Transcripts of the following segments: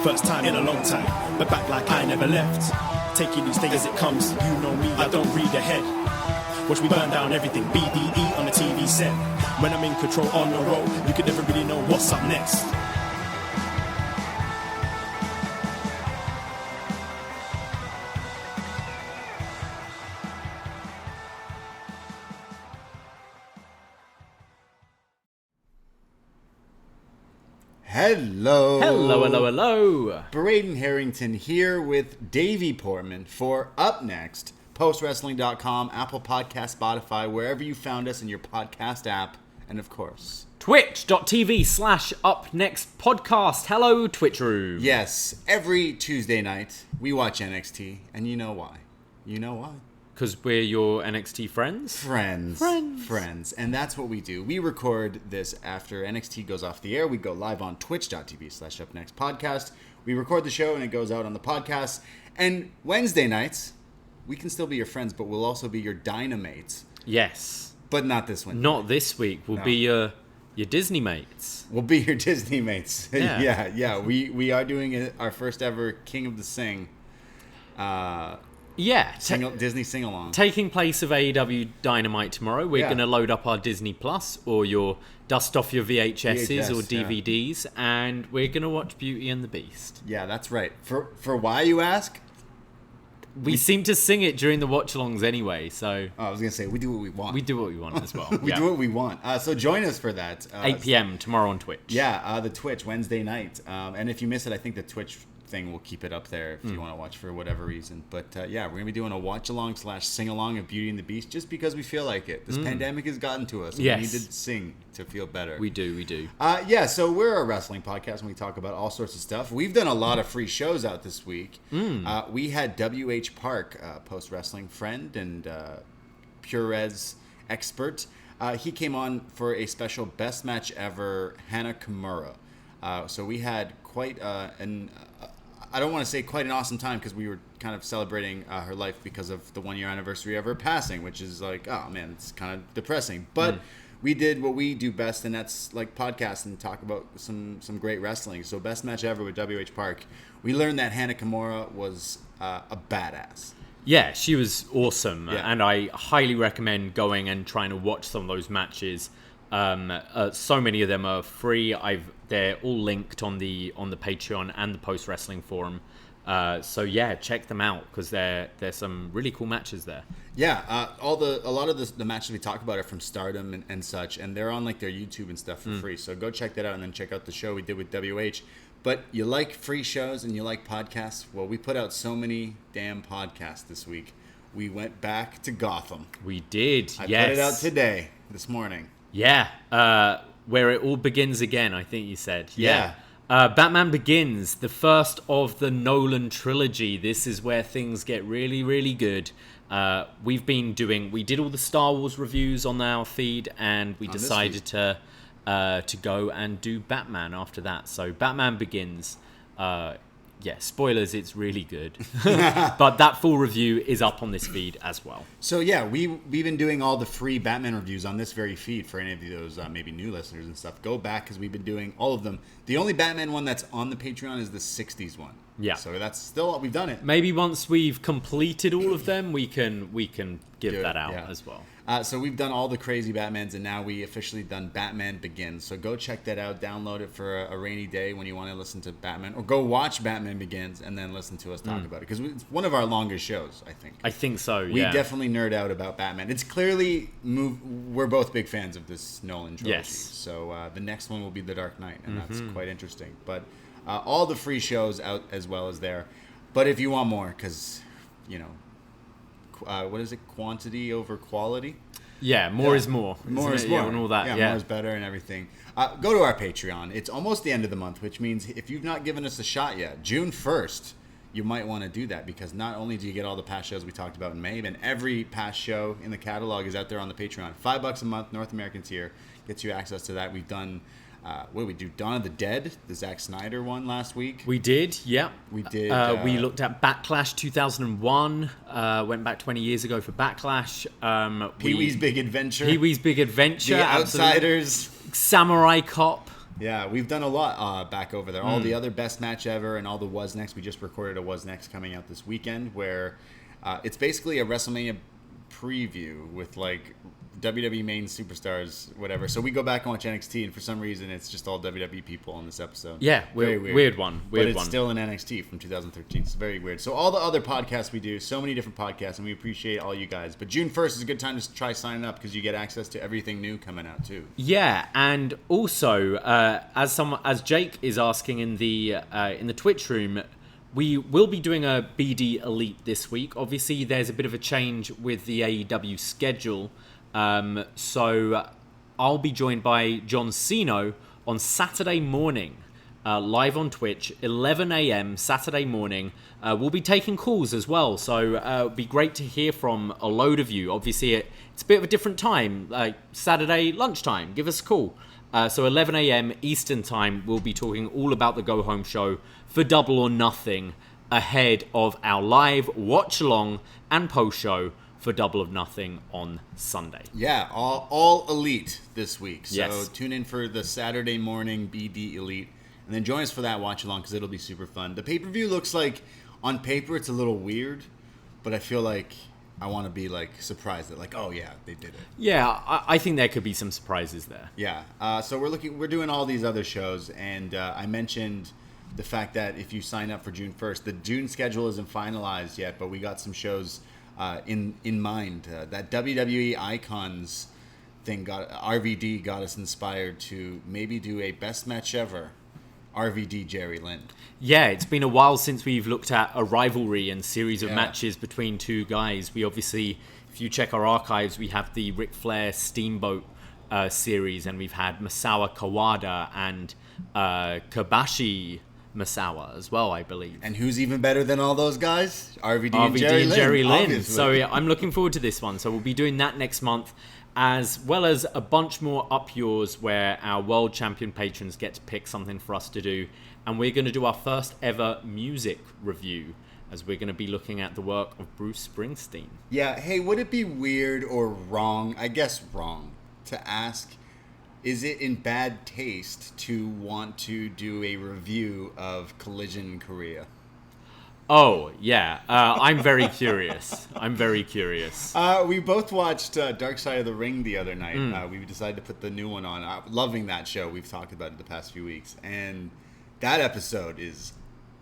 First time in a long time, but back like I never left. Taking each day as it comes, you know me, I don't read ahead. Watch me burn down everything, BDE on the TV set. When I'm in control on the road, you can never really know what's up next. Hello. Hello, hello, hello. Braden Harrington here with Davey Portman for upNXT, postwrestling.com, Apple Podcast, Spotify, wherever you found us in your podcast app, and of course, Twitch.tv/upNXT podcast. Hello, Twitch room. yes, every Tuesday night we watch NXT, and you know why. You know why? Because we're your NXT friends? Friends. And that's what we do. We record this after NXT goes off the air. We go live on twitch.tv/upNXT podcast. We record the show and it goes out on the podcast. And Wednesday nights, we can still be your friends, but we'll also be your dynamates. Yes. But not this one. Not this week. We'll be your Disney mates. We'll be your Disney mates. Yeah. yeah. We are doing our first ever King of the Sing. Disney sing-along. Taking place of AEW Dynamite tomorrow. We're going to load up our Disney Plus or dust off your VHSs or DVDs, and we're going to watch Beauty and the Beast. Yeah, that's right. For why, you ask? We seem to sing it during the watch-alongs anyway, so... I was going to say, we do what we want. We do what we want as well. We do what we want. So join us for that. 8 p.m. tomorrow on Twitch. Yeah, the Twitch, Wednesday night. And if you miss it, I think the Twitch thing will keep it up there if you want to watch for whatever reason. But we're going to be doing a watch-along/sing-along of Beauty and the Beast just because we feel like it. This pandemic has gotten to us. Yes. We need to sing to feel better. We do. So we're a wrestling podcast and we talk about all sorts of stuff. We've done a lot of free shows out this week. We had W.H. Park, post-wrestling friend and Pure's expert. He came on for a special Best Match Ever Hana Kimura. So we had quite I don't want to say quite an awesome time because we were kind of celebrating her life because of the 1-year anniversary of her passing, which is like, oh man, it's kind of depressing. But we did what we do best, and that's like podcast and talk about some great wrestling. So Best Match Ever with W.H. Park. We learned that Hana Kimura was a badass. Yeah, she was awesome, Yeah. and I highly recommend going and trying to watch some of those matches. So many of them are free. They're all linked on the Patreon and the Post Wrestling Forum. So check them out because there's some really cool matches there. Yeah, a lot of the matches we talk about are from Stardom and such, and they're on like their YouTube and stuff for free. So go check that out and then check out the show we did with WH. But you like free shows and you like podcasts? Well, we put out so many damn podcasts this week. We went back to Gotham. We did. I put it out today, this morning. Yeah, where it all begins again, I think you said. Yeah. Batman Begins, the first of the Nolan trilogy. This is where things get really, really good. We did all the Star Wars reviews on our feed, and we decided to go and do Batman after that. So Batman Begins, spoilers, it's really good. But that full review is up on this feed as well. So we've been doing all the free Batman reviews on this very feed for any of those maybe new listeners and stuff. Go back because we've been doing all of them. The only Batman one that's on the Patreon is the 60s one. Yeah. So that's still, we've done it. Maybe once we've completed all of them, we can give that out as well. So we've done all the crazy Batmans, and now we officially done Batman Begins. So go check that out. Download it for a rainy day when you want to listen to Batman, or go watch Batman Begins and then listen to us talk about it because it's one of our longest shows, I think. I think so. We definitely nerd out about Batman. It's clearly we're both big fans of this Nolan trilogy. Yes. So the next one will be The Dark Knight, and that's quite interesting. But all the free shows out as well as there. But if you want more, because what is it? Quantity over quality? Yeah, more is more. More is more. Yeah, and all that. Yeah, more is better and everything. Go to our Patreon. It's almost the end of the month, which means if you've not given us a shot yet, June 1st, you might want to do that because not only do you get all the past shows we talked about in May, but every past show in the catalog is out there on the Patreon. $5 a month, North American tier, gets you access to that. We've done... what did we do? Dawn of the Dead, the Zack Snyder one last week. We did, yeah. We did. We looked at Backlash 2001. Went back 20 years ago for Backlash. Pee-wee's Big Adventure. Pee-wee's Big Adventure. The Outsiders. Samurai Cop. Yeah, we've done a lot back over there. All the other best match ever and all the was next. We just recorded a was next coming out this weekend where it's basically a WrestleMania preview with like WWE main superstars, whatever. So we go back and watch NXT, and for some reason, it's just all WWE people on this episode. Yeah, very weird one. But it's still in NXT from 2013. It's very weird. So all the other podcasts we do, so many different podcasts, and we appreciate all you guys. But June 1st is a good time to try signing up because you get access to everything new coming out too. Yeah, and also as Jake is asking in the Twitch room, we will be doing a BD Elite this week. Obviously, there's a bit of a change with the AEW schedule. So I'll be joined by John Cena on Saturday morning, live on Twitch, 11 a.m. Saturday morning. We'll be taking calls as well, so it'll be great to hear from a load of you. Obviously, it's a bit of a different time, like Saturday lunchtime. Give us a call. So 11 a.m. Eastern time, we'll be talking all about the Go Home show for Double or Nothing ahead of our live watch-along and post-show for Double or Nothing on Sunday. Yeah, all Elite this week. So yes. Tune in for the Saturday morning BD Elite, and then join us for that watch-along because it'll be super fun. The pay-per-view looks like, on paper, it's a little weird, but I feel like I want to be like surprised that like, oh yeah, they did it. Yeah, I think there could be some surprises there. Yeah. So we're doing all these other shows, and I mentioned the fact that if you sign up for June 1st, the June schedule isn't finalized yet, but we got some shows in mind. That WWE Icons thing RVD got us inspired to maybe do a best match ever. RVD Jerry Lynn. Yeah, it's been a while since we've looked at a rivalry and series of matches between two guys. We obviously, if you check our archives, we have the Ric Flair Steamboat series, and we've had Masawa Kawada and Kabashi Masawa as well, I believe. And who's even better than all those guys? RVD and Jerry Lynn. So yeah, I'm looking forward to this one. So we'll be doing that next month, as well as a bunch more up yours where our world champion patrons get to pick something for us to do. And we're going to do our first ever music review, as we're going to be looking at the work of Bruce Springsteen. Yeah, hey, would it be weird or wrong, I guess wrong, to ask, is it in bad taste to want to do a review of Collision in Korea? Oh, yeah. I'm very curious. We both watched Dark Side of the Ring the other night. We decided to put the new one on. Loving that show. We've talked about it the past few weeks. And that episode is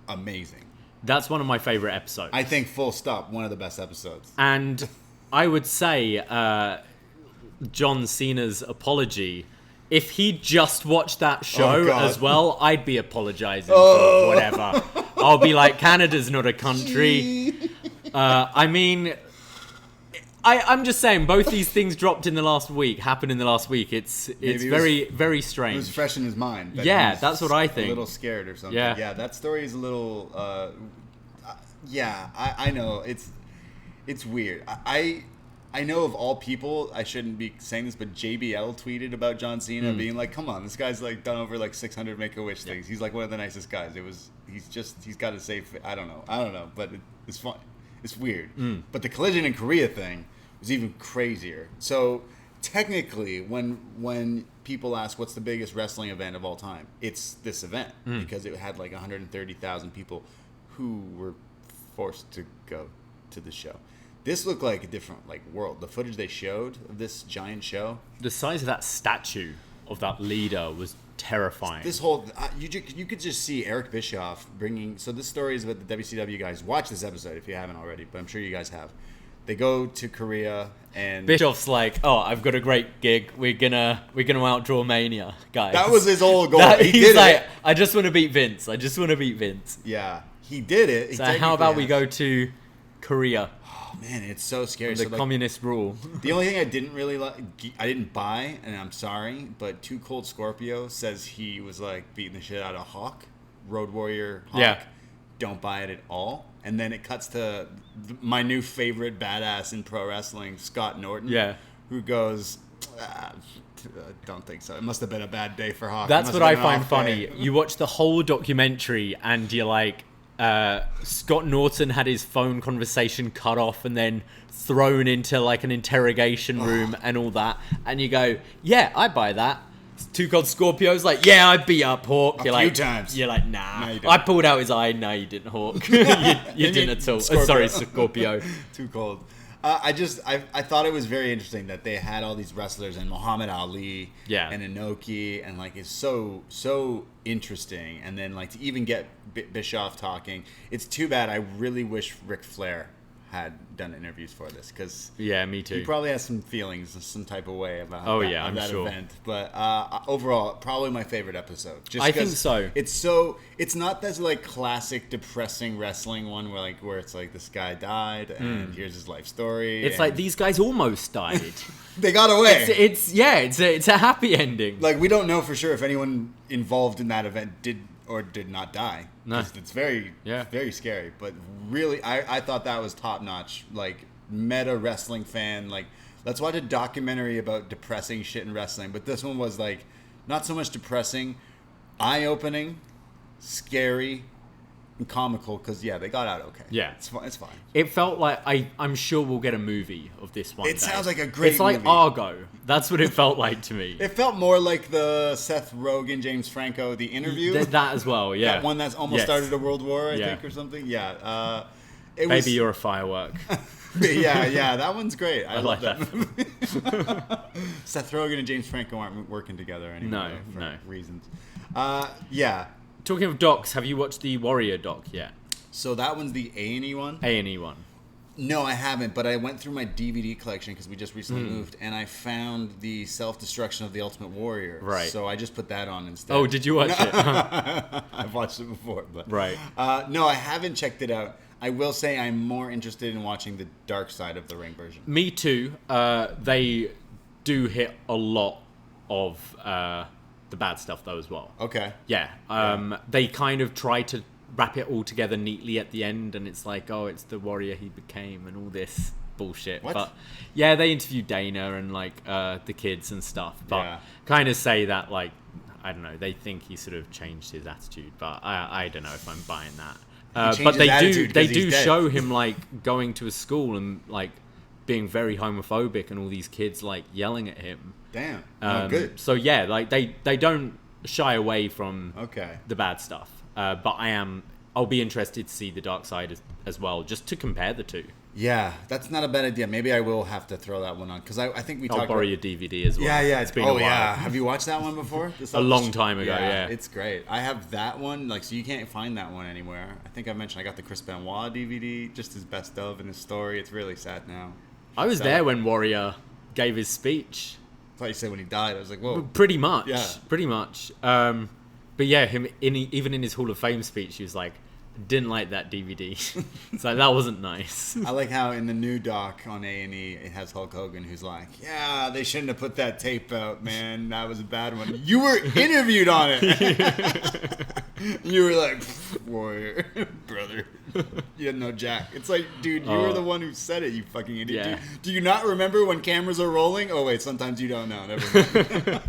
amazing. That's one of my favorite episodes. I think full stop, one of the best episodes. And I would say John Cena's apology, if he just watched that show as well, I'd be apologizing for whatever. I'll be like, Canada's not a country. I mean, I'm just saying, both these things happened in the last week. It's very strange. It was fresh in his mind. Yeah, that's what I think. A little scared or something. Yeah, that story is a little. I know it's weird. I know of all people, I shouldn't be saying this, but JBL tweeted about John Cena being like, "Come on, this guy's like done over like 600 Make-A-Wish things. He's like one of the nicest guys. He's got to say, I don't know, but it's fun. It's weird. But the Collision in Korea thing was even crazier. So technically, when people ask what's the biggest wrestling event of all time, it's this event because it had like 130,000 people who were forced to go to the show. This looked like a different world. The footage they showed of this giant show. The size of that statue of that leader was terrifying. This whole you could just see Eric Bischoff bringing. So this story is about the WCW guys. Watch this episode if you haven't already, but I'm sure you guys have. They go to Korea and Bischoff's like, "Oh, I've got a great gig. We're gonna outdraw Mania, guys." That was his whole goal. He he's did like, it. "I just want to beat Vince. Yeah, he did it. So how about we go to Korea? Man, it's so scary. The communist rule. The only thing I didn't really I didn't buy, and I'm sorry, but Too Cold Scorpio says he was like beating the shit out of Hawk, Road Warrior Hawk. Yeah. Don't buy it at all. And then it cuts to my new favorite badass in pro wrestling, Scott Norton. Yeah. Who goes, don't think so. It must have been a bad day for Hawk. That's what I find funny. You watch the whole documentary and you're like, Scott Norton had his phone conversation cut off and then thrown into like an interrogation room and all that, and you go, yeah, I buy that. Too Cold Scorpio's like, yeah, I beat up Hawk. A few times. You're like, nah. No, you didn't. I pulled out his eye. No, you didn't, Hawk. you didn't at all. Scorpio. Sorry, Scorpio. Too cold. I thought it was very interesting that they had all these wrestlers and Muhammad Ali and Inoki, and like it's so interesting. And then like to even get Bischoff talking, it's too bad. I really wish Ric Flair had done interviews for this, because me too. he probably has some feelings some type of way about I'm that sure. event. But overall, probably my favorite episode. Just I think so. It's not this like classic depressing wrestling one where it's like this guy died and here's his life story. It's like these guys almost died. They got away. It's a happy ending. Like we don't know for sure if anyone involved in that event did or did not die. No. It's very scary. But really, I thought that was top notch. Like meta wrestling fan. Like let's watch a documentary about depressing shit in wrestling. But this one was like not so much depressing, eye opening, scary, and comical. Because they got out okay. Yeah, it's fine. It felt like I'm sure we'll get a movie of this one. It sounds like a great. It's like movie. Argo. That's what it felt like to me. It felt more like the Seth Rogen, James Franco, the interview. That as well, yeah. That one that's almost started a world war, I think, or something. Yeah. Maybe you're a firework. yeah, that one's great. I love like that movie. Seth Rogen and James Franco aren't working together anymore for reasons. Yeah. Talking of docs, have you watched the Warrior doc yet? So that one's the A&E one? A&E one. No, I haven't, but I went through my DVD collection because we just recently moved, and I found the Self-Destruction of the Ultimate Warrior. Right. So I just put that on instead. Oh, did you watch it? I've watched it before, but right. No, I haven't checked it out. I will say I'm more interested in watching the Dark Side of the Ring version. Me too. They do hit a lot of the bad stuff though as well. Okay. Yeah. They kind of try to wrap it all together neatly at the end, and it's like, oh, it's the warrior he became and all this bullshit. What? But yeah, they interview Dana and like the kids and stuff, but kind of say that like, I don't know, they think he sort of changed his attitude, but I don't know if I'm buying that. But they do show him like going to a school and like being very homophobic and all these kids like yelling at him. Damn. Good. So yeah, like they don't shy away from the bad stuff. But I'll be interested to see the Dark Side as well, just to compare the two. Yeah, that's not a bad idea. Maybe I will have to throw that one on, because I think we talked. I'll borrow your DVD as well. Yeah. It's been a while. Yeah. Have you watched that one before? A long time ago. Yeah, it's great. I have that one. Like, so you can't find that one anywhere. I think I mentioned I got the Chris Benoit DVD, just his best of and his story. It's really sad now. I was there when Warrior gave his speech. I thought you said when he died. I was like, whoa. Pretty much. Yeah. Pretty much. But yeah, even in his Hall of Fame speech, he was like, didn't like that DVD. So that wasn't nice. I like how in the new doc on A&E, it has Hulk Hogan who's like, yeah, they shouldn't have put that tape out, man. That was a bad one. You were interviewed on it. You were like, Warrior, brother. You had no jack. It's like, dude, you were the one who said it, you fucking idiot. Yeah. Do you not remember when cameras are rolling? Oh, wait, sometimes you don't know. Never mind.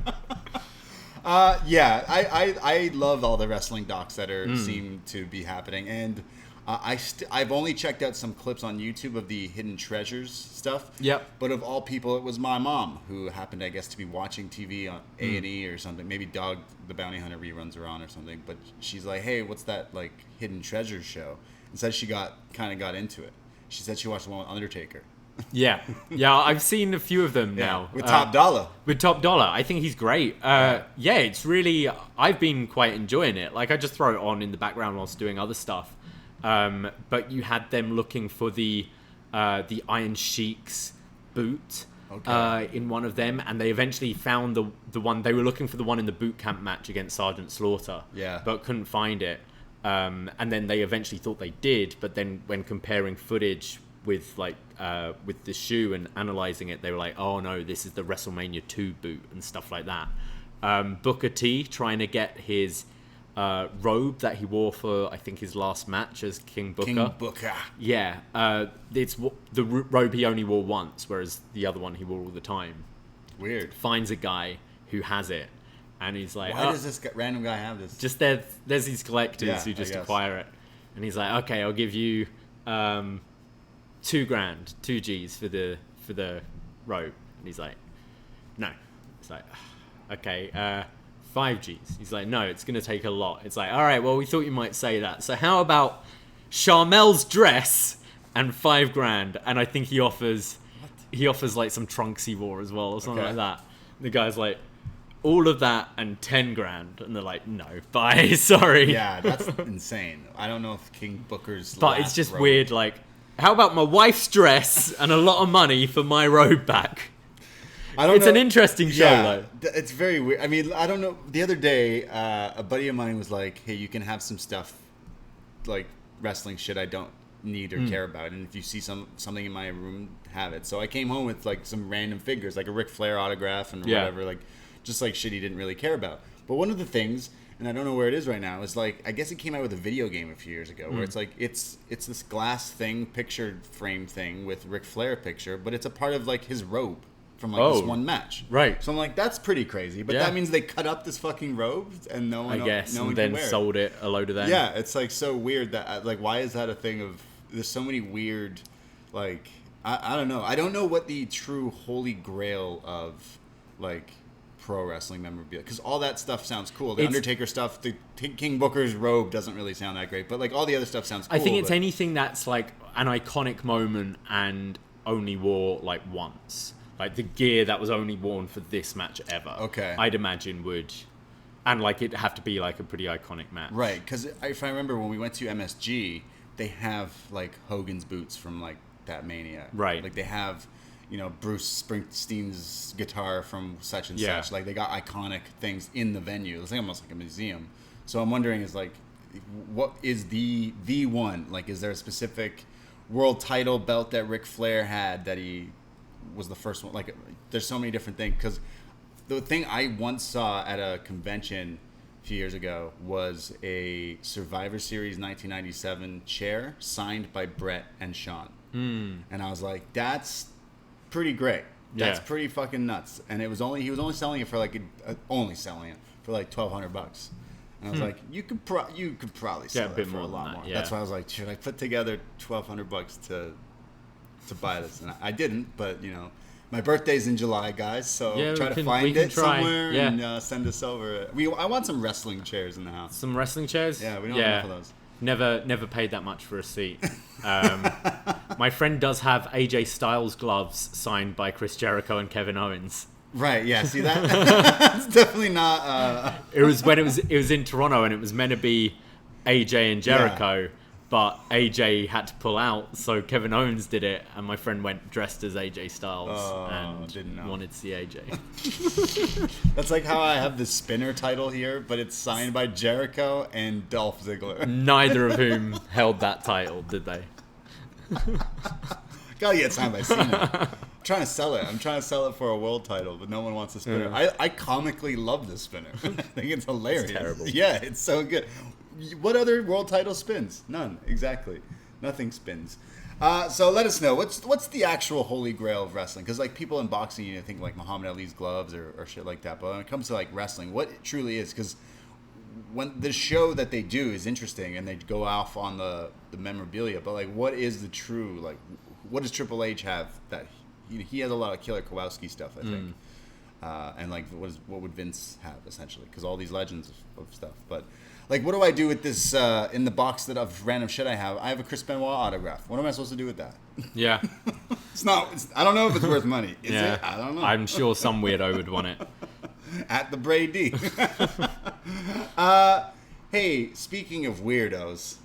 I love all the wrestling docs that seem to be happening, and I've only checked out some clips on YouTube of the Hidden Treasures stuff. Yep. But of all people, it was my mom who happened, I guess, to be watching TV on A&E or something. Maybe Dog the Bounty Hunter reruns are on or something. But she's like, "Hey, what's that like Hidden Treasures show?" And said she kind of got into it. She said she watched the one with Undertaker. Yeah, I've seen a few of them now. With Top Dollar. With Top Dollar. I think he's great. It's really, I've been quite enjoying it. Like, I just throw it on in the background whilst doing other stuff. But you had them looking for the Iron Sheik's boot in one of them, and they eventually found the one, they were looking for the one in the boot camp match against Sergeant Slaughter, but couldn't find it. And then they eventually thought they did, but then when comparing footage with the shoe and analyzing it, they were like, oh no, this is the WrestleMania 2 boot and stuff like that. Booker T trying to get his robe that he wore for, I think, his last match as King Booker. King Booker. Yeah, it's the robe he only wore once, whereas the other one he wore all the time. Weird. Finds a guy who has it, and he's like, why does this random guy have this? Just there's these collectors who just acquire it, and he's like, okay, I'll give you $2,000, $2 G's for the robe, and he's like, no. It's like, okay, 5 G's. He's like, no, it's going to take a lot. It's like, all right, well, we thought you might say that. So how about Charmel's dress and $5,000? And I think he offers like some trunks he wore as well or something like that. The guy's like, all of that and $10,000, and they're like, no, bye, sorry. Yeah, that's insane. I don't know if King Booker's. But it's just weird. Like, how about my wife's dress and a lot of money for my robe back? It's an interesting show, though. It's very weird. I mean, I don't know. The other day, a buddy of mine was like, "Hey, you can have some stuff, like wrestling shit I don't need or care about, and if you see something in my room, have it." So I came home with like some random figures, like a Ric Flair autograph and whatever, like just like shit he didn't really care about. But one of the things, and I don't know where it is right now, is like, I guess it came out with a video game a few years ago where it's like it's this glass thing, picture frame thing with Ric Flair picture, but it's a part of like his robe from like this one match. Right. So I'm like, that's pretty crazy. But that means they cut up this fucking robe and no one and then sold it a load of them. Yeah, it's like so weird that like, why is that a thing of, there's so many weird, like, I don't know. I don't know what the true holy grail of like pro wrestling memorabilia, because all that stuff sounds cool. The Undertaker stuff, the King Booker's robe doesn't really sound that great, but like all the other stuff sounds cool. I think it's anything that's like an iconic moment and only wore like once. Like the gear that was only worn for this match ever. Okay. I'd imagine would. And like it'd have to be like a pretty iconic match. Right, because if I remember when we went to MSG, they have like Hogan's boots from like that Mania. Right. Like they have, you know, Bruce Springsteen's guitar from such and such. Like they got iconic things in the venue. It's like almost like a museum. So I'm wondering is like, what is the one? Like, is there a specific world title belt that Ric Flair had that he was the first one? Like, there's so many different things. Because the thing I once saw at a convention a few years ago was a Survivor Series 1997 chair signed by Brett and Sean. And I was like, that's pretty great. That's pretty fucking nuts. And he was only selling it for like only selling it for like $1,200. And I was like, you could probably sell it for a lot more. That's why I was like, should I put together $1,200 to buy this? And I didn't, but you know, my birthday's in July, guys, so try to find it somewhere and send us over. I want some wrestling chairs in the house. Some wrestling chairs? Yeah, we don't have enough of those. Never paid that much for a seat. My friend does have AJ Styles gloves signed by Chris Jericho and Kevin Owens. Right, yeah, see that? It's definitely not... It was when it was in Toronto, and it was meant to be AJ and Jericho, but AJ had to pull out, so Kevin Owens did it, and my friend went dressed as AJ Styles and wanted to see AJ. That's like how I have the spinner title here, but it's signed by Jericho and Dolph Ziggler. Neither of whom held that title, did they? Gotta get signed by Cena. I'm trying to sell it for a world title, but no one wants a spinner. I comically love the spinner. I think it's hilarious. It's terrible. Yeah, it's so good. What other world title spins? None. Exactly. Nothing spins. So let us know. What's the actual holy grail of wrestling? Because like people in boxing, you think like Muhammad Ali's gloves or shit like that. But when it comes to like wrestling, what it truly is, because when the show that they do is interesting and they go off on the memorabilia, but like what is the true, like what does Triple H have that he has a lot of Killer Kowalski stuff, I think. And like what would Vince have essentially? Because all these legends of stuff. But like, what do I do with this in the box that of random shit I have? I have a Chris Benoit autograph. What am I supposed to do with that? Yeah. I don't know if it's worth money. Is it? I don't know. I'm sure some weirdo would want it. At the Brady. Hey, speaking of weirdos.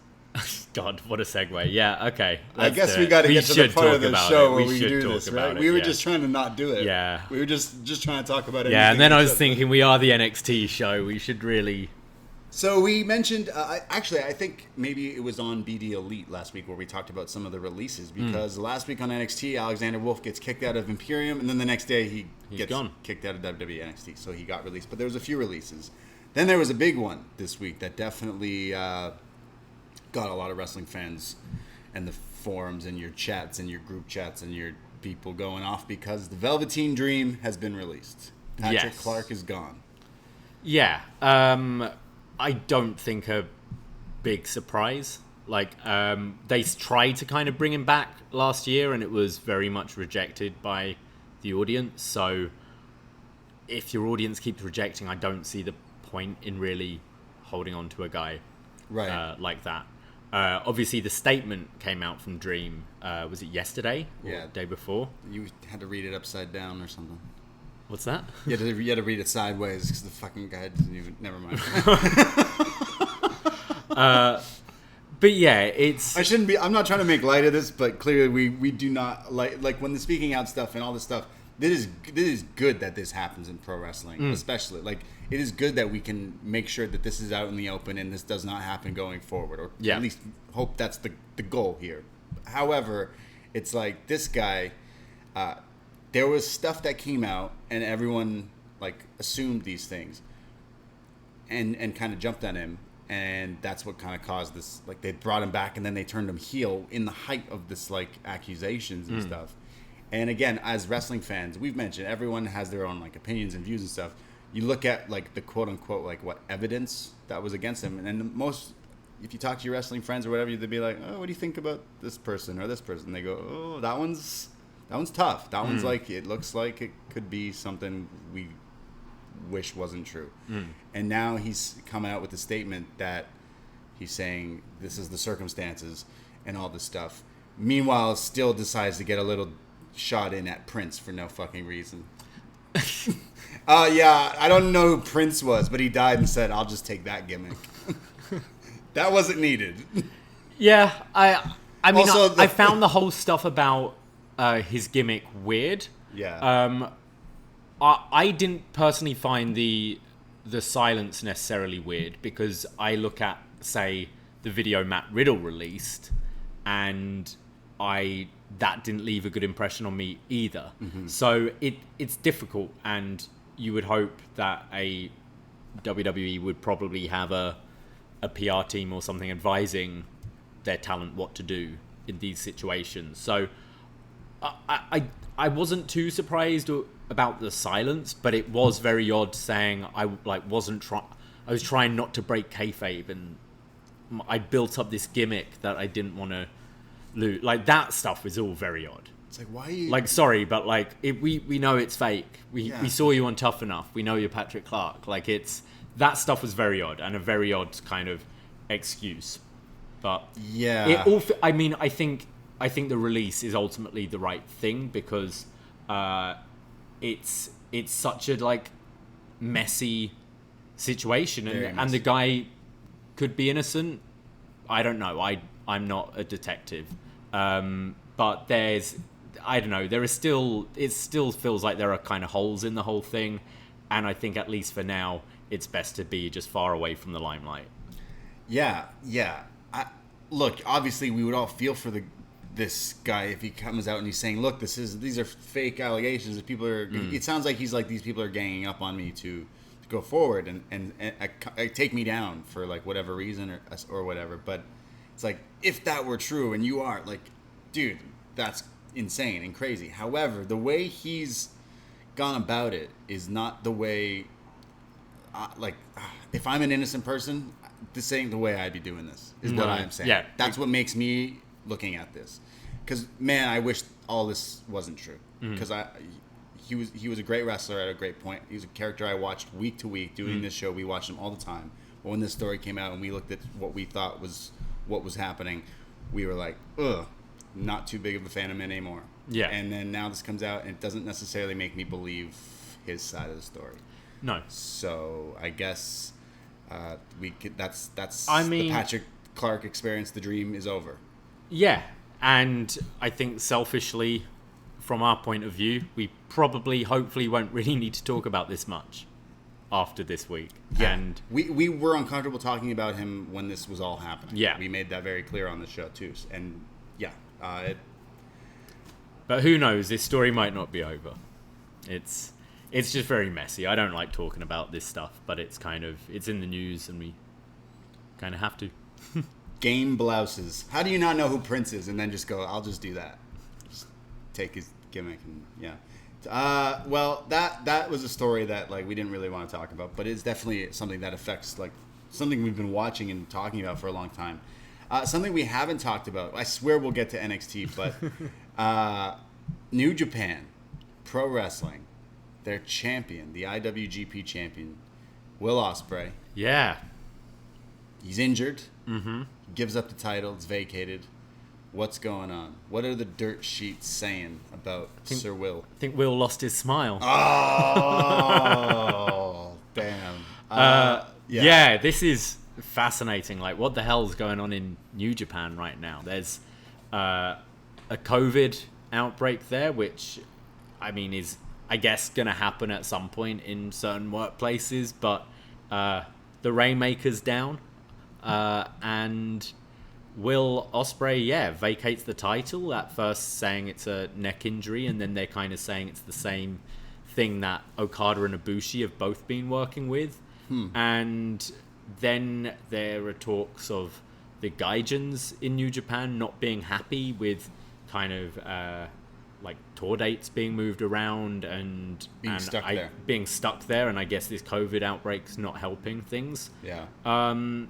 God, what a segue. Yeah, okay. I guess we got to get to the part of the show where we do this, right? We were just trying to not do it. Yeah. We were just trying to talk about it. Yeah, and then I was thinking, we are the NXT show. We should really... So we mentioned, actually, I think maybe it was on BD Elite last week where we talked about some of the releases, because last week on NXT, Alexander Wolf gets kicked out of Imperium, and then the next day he gets kicked out of WWE NXT, so he got released. But there was a few releases. Then there was a big one this week that definitely got a lot of wrestling fans and the forums and your chats and your group chats and your people going off, because the Velveteen Dream has been released. Patrick Clark is gone. Yeah. I don't think a big surprise. Like, they tried to kind of bring him back last year, and it was very much rejected by the audience. So if your audience keeps rejecting, I don't see the point in really holding on to a guy like that. Obviously, the statement came out from Dream. Was it yesterday or the day before? You had to read it upside down or something. What's that? You had to read it sideways because the fucking guy didn't even... Never mind. But yeah, it's... I'm not trying to make light of this, but clearly we do not... Like when the speaking out stuff and all this stuff, this is good that this happens in pro wrestling, especially. Like, it is good that we can make sure that this is out in the open and this does not happen going forward. Or at least hope that's the goal here. However, it's like this guy... there was stuff that came out and everyone like assumed these things and kind of jumped on him, and that's what kind of caused this. Like, they brought him back and then they turned him heel in the height of this like accusations and stuff. And again, as wrestling fans, we've mentioned everyone has their own like opinions and views and stuff. You look at like the quote unquote like what evidence that was against him, and then if you talk to your wrestling friends or whatever, they'd be like, oh, what do you think about this person or this person? They go, oh, that one's tough. That one's like, it looks like it could be something we wish wasn't true. And now he's coming out with a statement that he's saying this is the circumstances and all this stuff. Meanwhile, still decides to get a little shot in at Prince for no fucking reason. Yeah, I don't know who Prince was, but he died and said, I'll just take that gimmick. That wasn't needed. Yeah, I mean, Also, I found the whole stuff about his gimmick weird. Yeah. I didn't personally find the silence necessarily weird, because I look at, say, the video Matt Riddle released, and that didn't leave a good impression on me either. So it's difficult, and you would hope that a WWE would probably have a PR team or something advising their talent what to do in these situations. So I wasn't too surprised about the silence, but it was very odd saying I was trying not to break kayfabe, and I built up this gimmick that I didn't want to lose. Like, that stuff was all very odd. It's like, why are you... Like, sorry, but like we know it's fake. We saw you on Tough Enough. We know you're Patrick Clark. Like, that stuff was very odd, and a very odd kind of excuse. But yeah, I think the release is ultimately the right thing, because it's such a like messy situation, and the guy could be innocent. I don't know. I'm not a detective, but I don't know. It still feels like there are kind of holes in the whole thing, and I think at least for now, it's best to be just far away from the limelight. Yeah. Look, obviously, we would all feel for this guy if he comes out and he's saying, "Look, these are fake allegations. That people are." It sounds like he's like, these people are ganging up on me to go forward and take me down for like whatever reason or whatever. But it's like, if that were true and you are like, dude, that's insane and crazy. However, the way he's gone about it is not the way. If I'm an innocent person, this ain't the way I'd be doing this. Is what I'm saying. Yeah, that's what makes me looking at this. Because man, I wish all this wasn't true. Because he was a great wrestler at a great point. He was a character I watched week to week doing this show. We watched him all the time. But when this story came out and we looked at what we thought was what was happening, we were like, ugh, not too big of a fan of him anymore. Yeah. And then now this comes out and it doesn't necessarily make me believe his side of the story. No. So I guess that's I mean, the Patrick Clark experience. The dream is over. Yeah, and I think selfishly, from our point of view, we probably, hopefully, won't really need to talk about this much after this week. Yeah. And we were uncomfortable talking about him when this was all happening. Yeah. We made that very clear on the show too. And yeah, but who knows? This story might not be over. It's just very messy. I don't like talking about this stuff, but it's in the news, and we kind of have to. Game blouses. How do you not know who Prince is and then just go, I'll just do that? Just take his gimmick and yeah. Well, that was a story that like we didn't really want to talk about, but it's definitely something that affects like something we've been watching and talking about for a long time. Something we haven't talked about. I swear we'll get to NXT, but New Japan Pro Wrestling their champion, the IWGP champion, Will Ospreay. Yeah. He's injured. Mm-hmm. He gives up the title. It's vacated. What's going on? What are the dirt sheets saying about Sir Will? I think Will lost his smile. Oh, damn. Yeah, this is fascinating. Like, what the hell's going on in New Japan right now? There's a COVID outbreak there, which, I mean, is, I guess, going to happen at some point in certain workplaces, but the Rainmaker's down, and Will Ospreay, vacates the title, at first saying it's a neck injury, and then they're kind of saying it's the same thing that Okada and Ibushi have both been working with. And then there are talks of the Gaijins in New Japan not being happy with kind of like tour dates being moved around and being stuck there, and I guess this COVID outbreak's not helping things. Yeah. And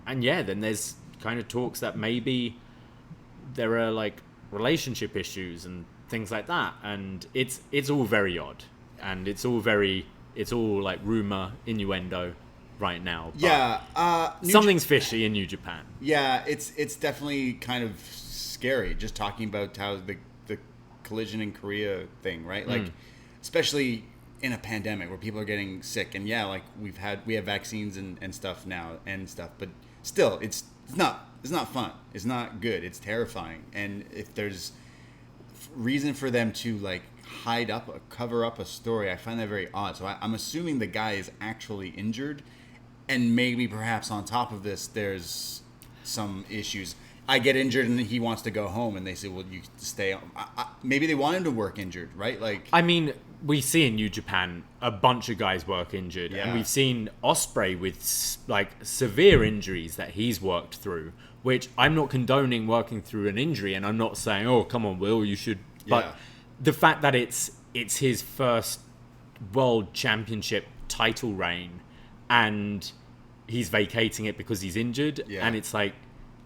then there's kind of talks that maybe there are like relationship issues and things like that, and it's all very odd, and it's all like rumor, innuendo right now. But something's fishy in New Japan. Yeah, it's definitely kind of scary just talking about how the collision in Korea thing, right? Like, especially in a pandemic where people are getting sick, and like we have vaccines and stuff now and stuff, but still it's not fun. It's not good. It's terrifying. And if there's reason for them to like cover up a story, I find that very odd. So I'm assuming the guy is actually injured, and maybe perhaps on top of this there's some issues. I get injured and he wants to go home, and they say, well, you stay on. Maybe they want him to work injured, right? Like, I mean, we see in New Japan a bunch of guys work injured, and we've seen Ospreay with like severe injuries that he's worked through, which I'm not condoning working through an injury, and I'm not saying, oh, come on, Will, you should. But the fact that it's his first world championship title reign, and he's vacating it because he's injured, and it's like,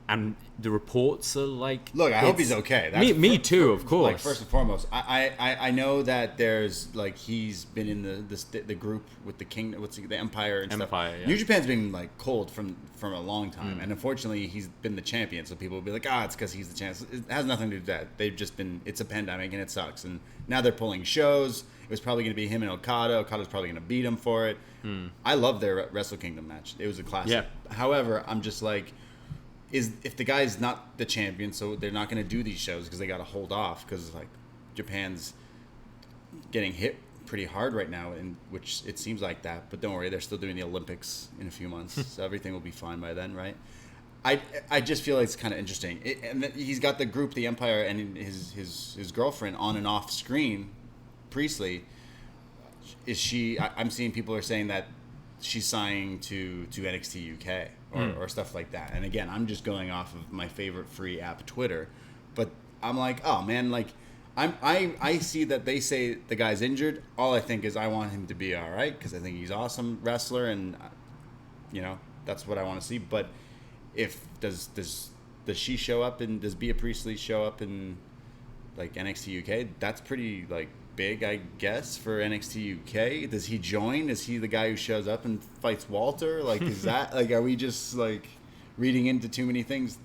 and the reports are like, look, I hope he's okay. That's me too, of course. Like, first and foremost, I know that there's like he's been in the group with the Kingdom, the Empire and stuff. Yeah. New Japan's been like cold from a long time, and unfortunately he's been the champion. So people will be like, it's because he's the champion. It has nothing to do with that. They've just been. It's a pandemic and it sucks. And now they're pulling shows. It was probably going to be him and Okada. Okada's probably going to beat him for it. I love their Wrestle Kingdom match. It was a classic. Yeah. However, I'm just like, if the guy's not the champion, so they're not going to do these shows because they got to hold off because like Japan's getting hit pretty hard right now, and which it seems like that. But don't worry, they're still doing the Olympics in a few months, so everything will be fine by then, right? I just feel like it's kind of interesting, and he's got the group, the Empire, and his girlfriend on and off screen. Priestley, is she? I'm seeing people are saying that she's signing to NXT UK or stuff like that. And again, I'm just going off of my favorite free app, Twitter. But I'm like, oh man, like I see that they say the guy's injured. All I think is I want him to be all right because I think he's an awesome wrestler, and that's what I want to see. But if does she show up, and does Bea Priestley show up in like NXT UK? That's pretty like big, I guess, for NXT UK. Does he join? Is he the guy who shows up and fights Walter? Like, is that like, are we just like reading into too many things?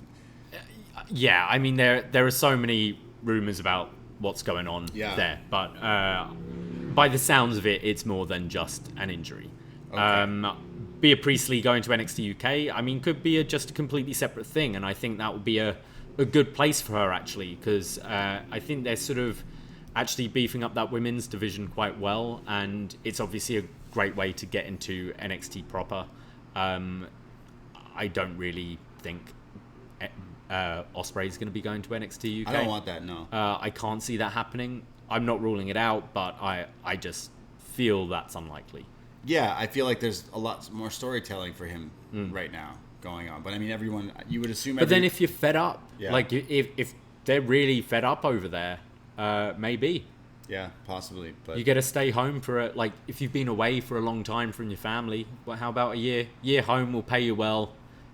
Yeah, I mean there are so many rumors about what's going on there, but by the sounds of it, it's more than just an injury. Okay. Bea Priestley going to NXT UK, I mean, could be just a completely separate thing, and I think that would be a good place for her actually, because I think they're sort of actually beefing up that women's division quite well, and it's obviously a great way to get into NXT proper. I don't really think Ospreay's going to be going to NXT UK. I don't want that, no. I can't see that happening. I'm not ruling it out, but I just feel that's unlikely. Yeah, I feel like there's a lot more storytelling for him right now going on. But I mean, everyone, you would assume. But then if you're fed up, like if they're really fed up over there, maybe. Yeah, possibly. But you got to stay home for like if you've been away for a long time from your family. Well, how about a year? Year home will pay you well.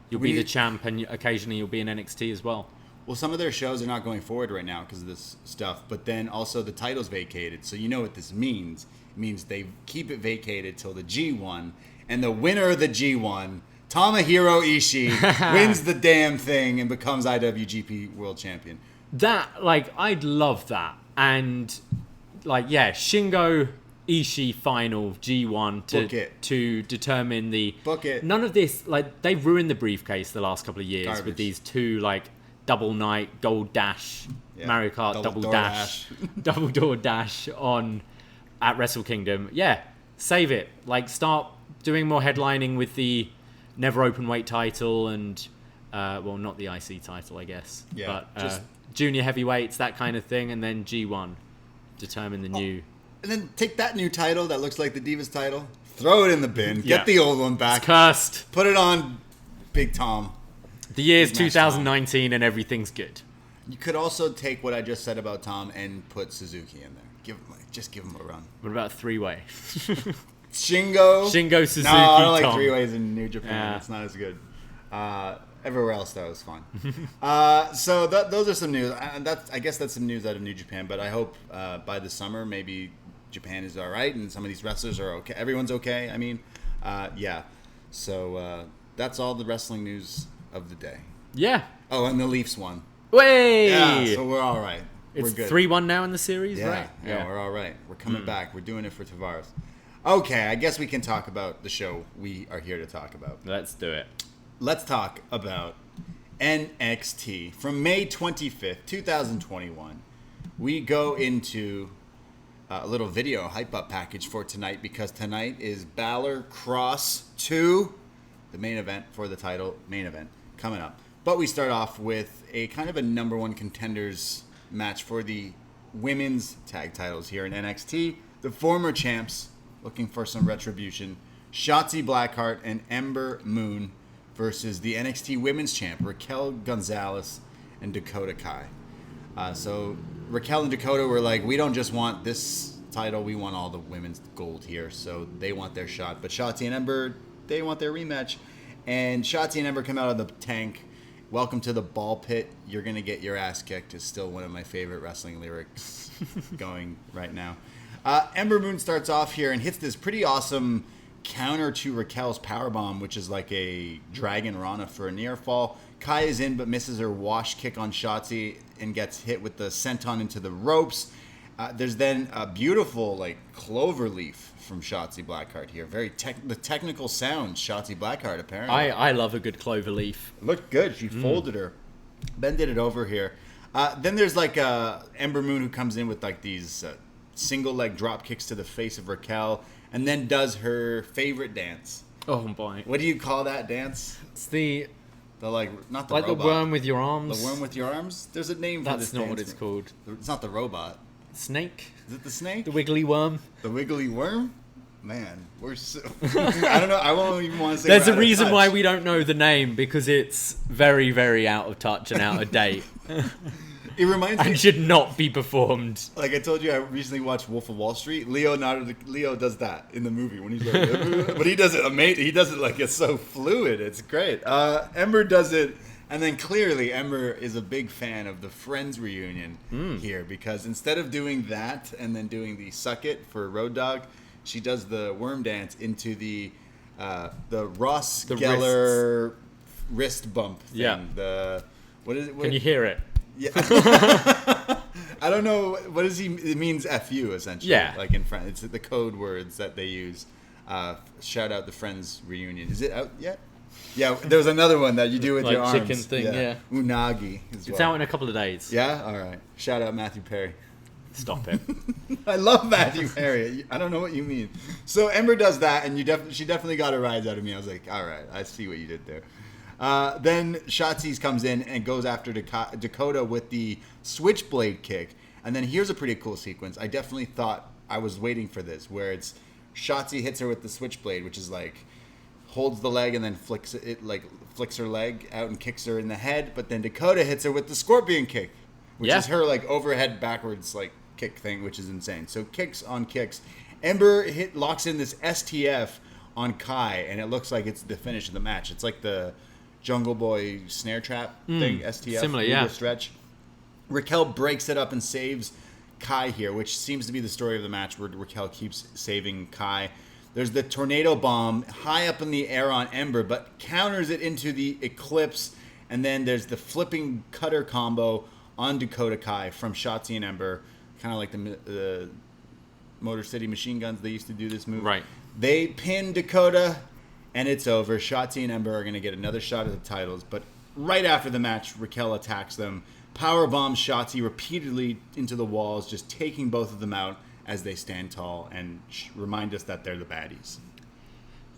You'll be the champ, and occasionally you'll be in NXT as well. Well, some of their shows are not going forward right now because of this stuff, but then also the title's vacated. So you know what this means. It means they keep it vacated till the G1, and the winner of the G1, Tomohiro Ishii, wins the damn thing and becomes IWGP World Champion. That, like, I'd love that. And, like, yeah, Shingo Ishii final G1 to determine the... Book it. None of this, like, they've ruined the briefcase the last couple of years Garbage. with these two, like, double night, gold dash, Mario Kart, double dash, double door dash at Wrestle Kingdom. Yeah, save it. Like, start doing more headlining with the never open weight title and, well, not the IC title, I guess. Yeah, but just junior heavyweights, that kind of thing, and then G1 determine the new. And then take that new title that looks like the Divas title, throw it in the bin, get the old one back, it's cursed. Put it on Big Tom. The year's 2019 and everything's good. You could also take what I just said about Tom and put Suzuki in there. Just give him a run. What about three-way? Shingo, Suzuki, No, I don't like Tom. three-ways in New Japan. Yeah. It's not as good. Everywhere else, though, is fun. So those are some news. I guess that's some news out of New Japan. But I hope by the summer, maybe Japan is all right and some of these wrestlers are okay. Everyone's okay. I mean, yeah. So that's all the wrestling news of the day. Yeah. Oh, and the Leafs won. Way. Yeah, so we're all right. It's we're good. 3-1 now in the series, Yeah, right? yeah, we're all right. We're coming back. We're doing it for Tavares. Okay, I guess we can talk about the show we are here to talk about. Let's do it. Let's talk about NXT. From May 25th, 2021, we go into a little video hype-up package for tonight because tonight is Balor Cross 2, the main event for the title, main event, coming up. But we start off with a kind of a number one contenders match for the women's tag titles here in NXT. The former champs looking for some retribution. Shotzi Blackheart and Ember Moon versus the NXT women's champ, Raquel Gonzalez and Dakota Kai. So Raquel and Dakota were like, we don't just want this title, we want all the women's gold here. So they want their shot. But Shotzi and Ember, they want their rematch. And Shotzi and Ember come out of the tank. Welcome to the ball pit. You're going to get your ass kicked is still one of my favorite wrestling lyrics going right now. Ember Moon starts off here and hits this pretty awesome counter to Raquel's powerbomb, which is like a Dragon Rana for a near fall. Kai is in but misses her wash kick on Shotzi and gets hit with the senton into the ropes. There's then a beautiful like clover leaf from Shotzi Blackheart here. Very the technical sounds, Shotzi Blackheart apparently. I love a good clover leaf. Looked good. She folded her. Bended it over here. Then there's like Ember Moon who comes in with like these single leg drop kicks to the face of Raquel and then does her favorite dance. Oh boy. What do you call that dance? It's the like not the like robot. the worm with your arms. The worm with your arms? There's a name for this That's not dance. what it's called. It's not the robot. Snake? Is it the snake? The wiggly worm? The wiggly worm? Man, we're so... I don't know. I won't even want to say There's we're a out of reason touch. why we don't know the name, because it's very, very out of touch and out of date. It reminds me... And should not be performed. Like I told you, I recently watched Wolf of Wall Street. Leo does that in the movie when he's like... but he does it amazing. He does it like it's so fluid. It's great. Ember does it... And then clearly Ember is a big fan of the Friends reunion here because instead of doing that and then doing the Suck It for Road Dogg, she does the worm dance into the Ross Geller wrist bump thing. Yeah. What is it? Can you hear it? Yeah. I don't know. What does he... It means FU, essentially. Yeah. Like in Friends. It's the code words that they use. Shout out the Friends reunion. Is it out yet? Yeah, there was another one that you do with Like your arms. chicken thing, yeah. Unagi as well. It's out in a couple of days. Yeah? All right. Shout out Matthew Perry. Stop it. I love Matthew Perry. I don't know what you mean. So Ember does that, and she definitely got a rise out of me. I was like, all right, I see what you did there. Then Shotzi comes in and goes after Dakota with the switchblade kick. And then here's a pretty cool sequence. I definitely thought I was waiting for this, where it's Shotzi hits her with the switchblade, which is like holds the leg and then flicks her leg out and kicks her in the head. But then Dakota hits her with the scorpion kick, which is her like overhead backwards like kick thing, which is insane. So kicks on kicks. Ember locks in this STF on Kai, and it looks like it's the finish of the match. It's like the Jungle Boy snare trap thing, STF. Similar, Uber yeah. Stretch. Raquel breaks it up and saves Kai here, which seems to be the story of the match, where Raquel keeps saving Kai. There's the tornado bomb high up in the air on Ember, but counters it into the Eclipse. And then there's the flipping cutter combo on Dakota Kai from Shotzi and Ember, kind of like the Motor City Machine Guns. They used to do this move. Right. They pin Dakota, and it's over. Shotzi and Ember are going to get another shot at the titles. But right after the match, Raquel attacks them, powerbombs Shotzi repeatedly into the walls, just taking both of them out as they stand tall and remind us that they're the baddies.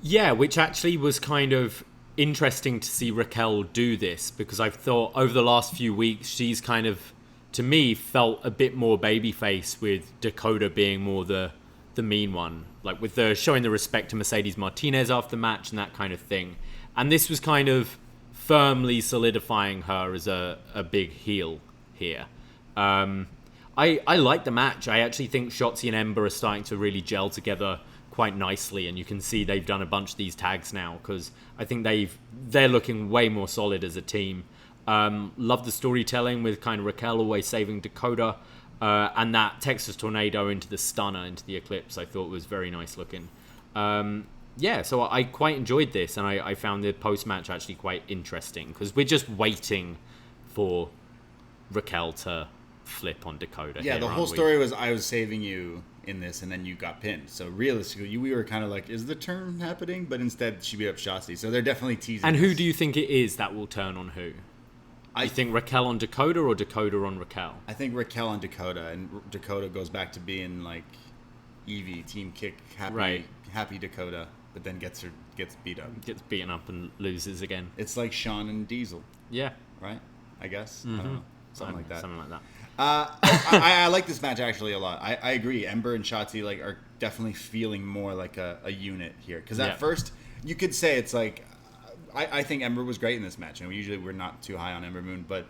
Yeah, which actually was kind of interesting to see Raquel do this, because I've thought over the last few weeks she's kind of, to me, felt a bit more babyface, with Dakota being more the mean one, like with the showing the respect to Mercedes Martinez after the match and that kind of thing. And this was kind of firmly solidifying her as a big heel here. I like the match. I actually think Shotzi and Ember are starting to really gel together quite nicely, and you can see they've done a bunch of these tags now, because I think they're looking way more solid as a team. Love the storytelling with kind of Raquel always saving Dakota, and that Texas Tornado into the Stunner, into the Eclipse, I thought was very nice looking. So I quite enjoyed this, and I found the post-match actually quite interesting, because we're just waiting for Raquel to flip on Dakota. Yeah, here, the whole aren't we? story was I was saving you in this, and then you got pinned. So realistically, we were kind of like, is the turn happening? But instead, she beat up Shotzi. So they're definitely teasing. And who us. do you think it is that will turn on who? I think Raquel on Dakota or Dakota on Raquel? I think Raquel on Dakota, and Dakota goes back to being like Evie, Team Kick, happy Dakota, but then gets beat up. Gets beaten up and loses again. It's like Shawn and Diesel. Yeah. Right? I guess. I don't know. Something like that. Something like that. I like this match actually a lot. I agree. Ember and Shotzi are definitely feeling more like a unit here. Because at first, you could say it's like, I think Ember was great in this match. And usually we're not too high on Ember Moon, but